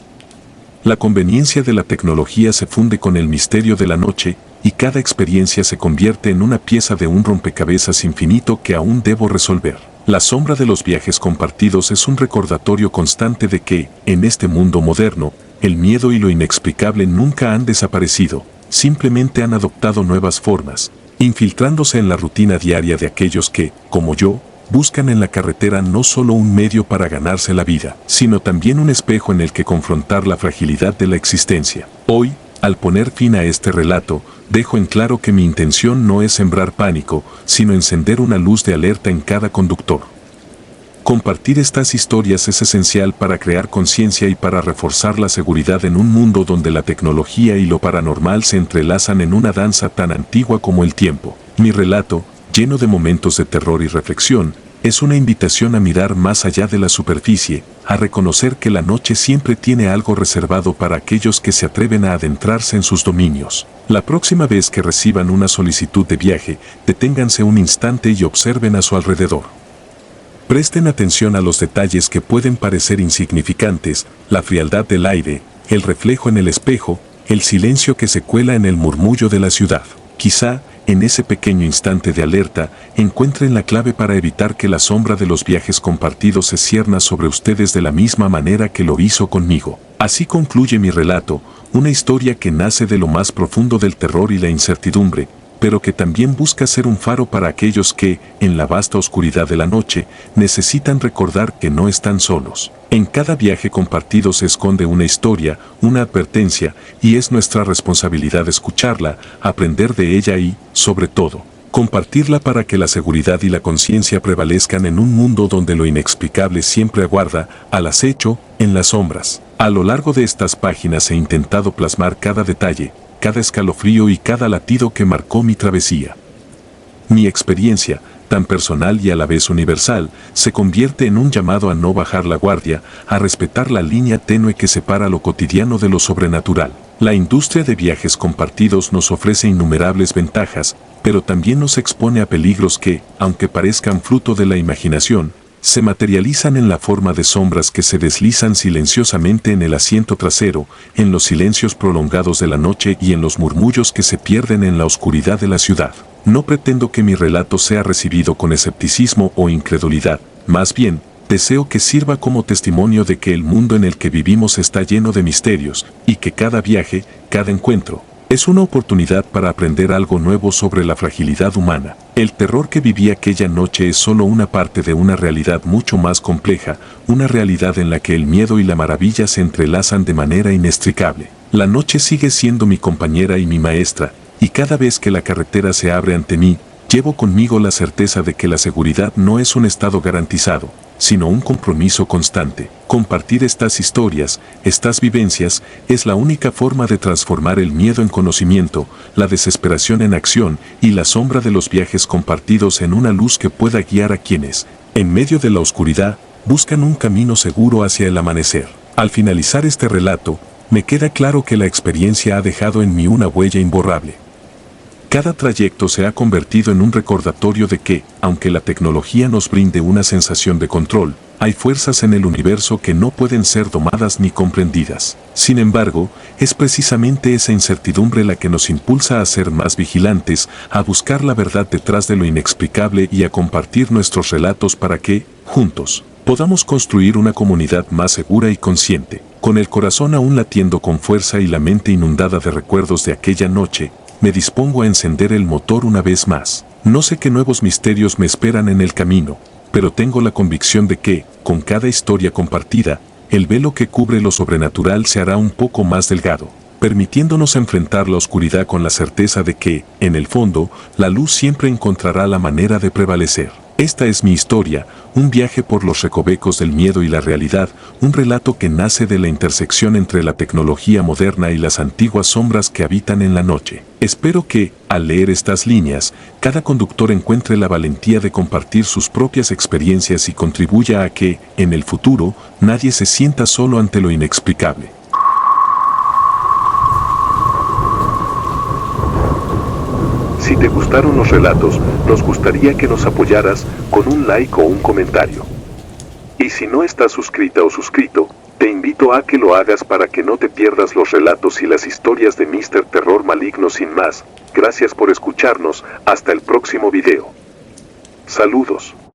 La conveniencia de la tecnología se funde con el misterio de la noche, y cada experiencia se convierte en una pieza de un rompecabezas infinito que aún debo resolver. La sombra de los viajes compartidos es un recordatorio constante de que, en este mundo moderno, el miedo y lo inexplicable nunca han desaparecido, simplemente han adoptado nuevas formas, infiltrándose en la rutina diaria de aquellos que, como yo, buscan en la carretera no solo un medio para ganarse la vida, sino también un espejo en el que confrontar la fragilidad de la existencia. Hoy, al poner fin a este relato, dejo en claro que mi intención no es sembrar pánico, sino encender una luz de alerta en cada conductor. Compartir estas historias es esencial para crear conciencia y para reforzar la seguridad en un mundo donde la tecnología y lo paranormal se entrelazan en una danza tan antigua como el tiempo. Mi relato, lleno de momentos de terror y reflexión, es una invitación a mirar más allá de la superficie, a reconocer que la noche siempre tiene algo reservado para aquellos que se atreven a adentrarse en sus dominios. La próxima vez que reciban una solicitud de viaje, deténganse un instante y observen a su alrededor. Presten atención a los detalles que pueden parecer insignificantes, la frialdad del aire, el reflejo en el espejo, el silencio que se cuela en el murmullo de la ciudad. Quizá, en ese pequeño instante de alerta, encuentren la clave para evitar que la sombra de los viajes compartidos se cierna sobre ustedes de la misma manera que lo hizo conmigo. Así concluye mi relato, una historia que nace de lo más profundo del terror y la incertidumbre, pero que también busca ser un faro para aquellos que, en la vasta oscuridad de la noche, necesitan recordar que no están solos. En cada viaje compartido se esconde una historia, una advertencia, y es nuestra responsabilidad escucharla, aprender de ella y, sobre todo, compartirla para que la seguridad y la conciencia prevalezcan en un mundo donde lo inexplicable siempre aguarda, al acecho, en las sombras. A lo largo de estas páginas he intentado plasmar cada detalle, cada escalofrío y cada latido que marcó mi travesía. Mi experiencia, tan personal y a la vez universal, se convierte en un llamado a no bajar la guardia, a respetar la línea tenue que separa lo cotidiano de lo sobrenatural. La industria de viajes compartidos nos ofrece innumerables ventajas, pero también nos expone a peligros que, aunque parezcan fruto de la imaginación, se materializan en la forma de sombras que se deslizan silenciosamente en el asiento trasero, en los silencios prolongados de la noche y en los murmullos que se pierden en la oscuridad de la ciudad. No pretendo que mi relato sea recibido con escepticismo o incredulidad, más bien, deseo que sirva como testimonio de que el mundo en el que vivimos está lleno de misterios, y que cada viaje, cada encuentro, es una oportunidad para aprender algo nuevo sobre la fragilidad humana. El terror que viví aquella noche es solo una parte de una realidad mucho más compleja, una realidad en la que el miedo y la maravilla se entrelazan de manera inextricable. La noche sigue siendo mi compañera y mi maestra, y cada vez que la carretera se abre ante mí, llevo conmigo la certeza de que la seguridad no es un estado garantizado, sino un compromiso constante. Compartir estas historias, estas vivencias, es la única forma de transformar el miedo en conocimiento, la desesperación en acción y la sombra de los viajes compartidos en una luz que pueda guiar a quienes, en medio de la oscuridad, buscan un camino seguro hacia el amanecer. Al finalizar este relato, me queda claro que la experiencia ha dejado en mí una huella imborrable. Cada trayecto se ha convertido en un recordatorio de que, aunque la tecnología nos brinde una sensación de control, hay fuerzas en el universo que no pueden ser domadas ni comprendidas. Sin embargo, es precisamente esa incertidumbre la que nos impulsa a ser más vigilantes, a buscar la verdad detrás de lo inexplicable y a compartir nuestros relatos para que, juntos, podamos construir una comunidad más segura y consciente. Con el corazón aún latiendo con fuerza y la mente inundada de recuerdos de aquella noche, me dispongo a encender el motor una vez más. No sé qué nuevos misterios me esperan en el camino, pero tengo la convicción de que, con cada historia compartida, el velo que cubre lo sobrenatural se hará un poco más delgado, permitiéndonos enfrentar la oscuridad con la certeza de que, en el fondo, la luz siempre encontrará la manera de prevalecer. Esta es mi historia, un viaje por los recovecos del miedo y la realidad, un relato que nace de la intersección entre la tecnología moderna y las antiguas sombras que habitan en la noche. Espero que, al leer estas líneas, cada conductor encuentre la valentía de compartir sus propias experiencias y contribuya a que, en el futuro, nadie se sienta solo ante lo inexplicable. Si te gustaron los relatos, nos gustaría que nos apoyaras con un like o un comentario. Y si no estás suscrita o suscrito, te invito a que lo hagas para que no te pierdas los relatos y las historias de Mr. Terror Maligno. Sin más, gracias por escucharnos, hasta el próximo video. Saludos.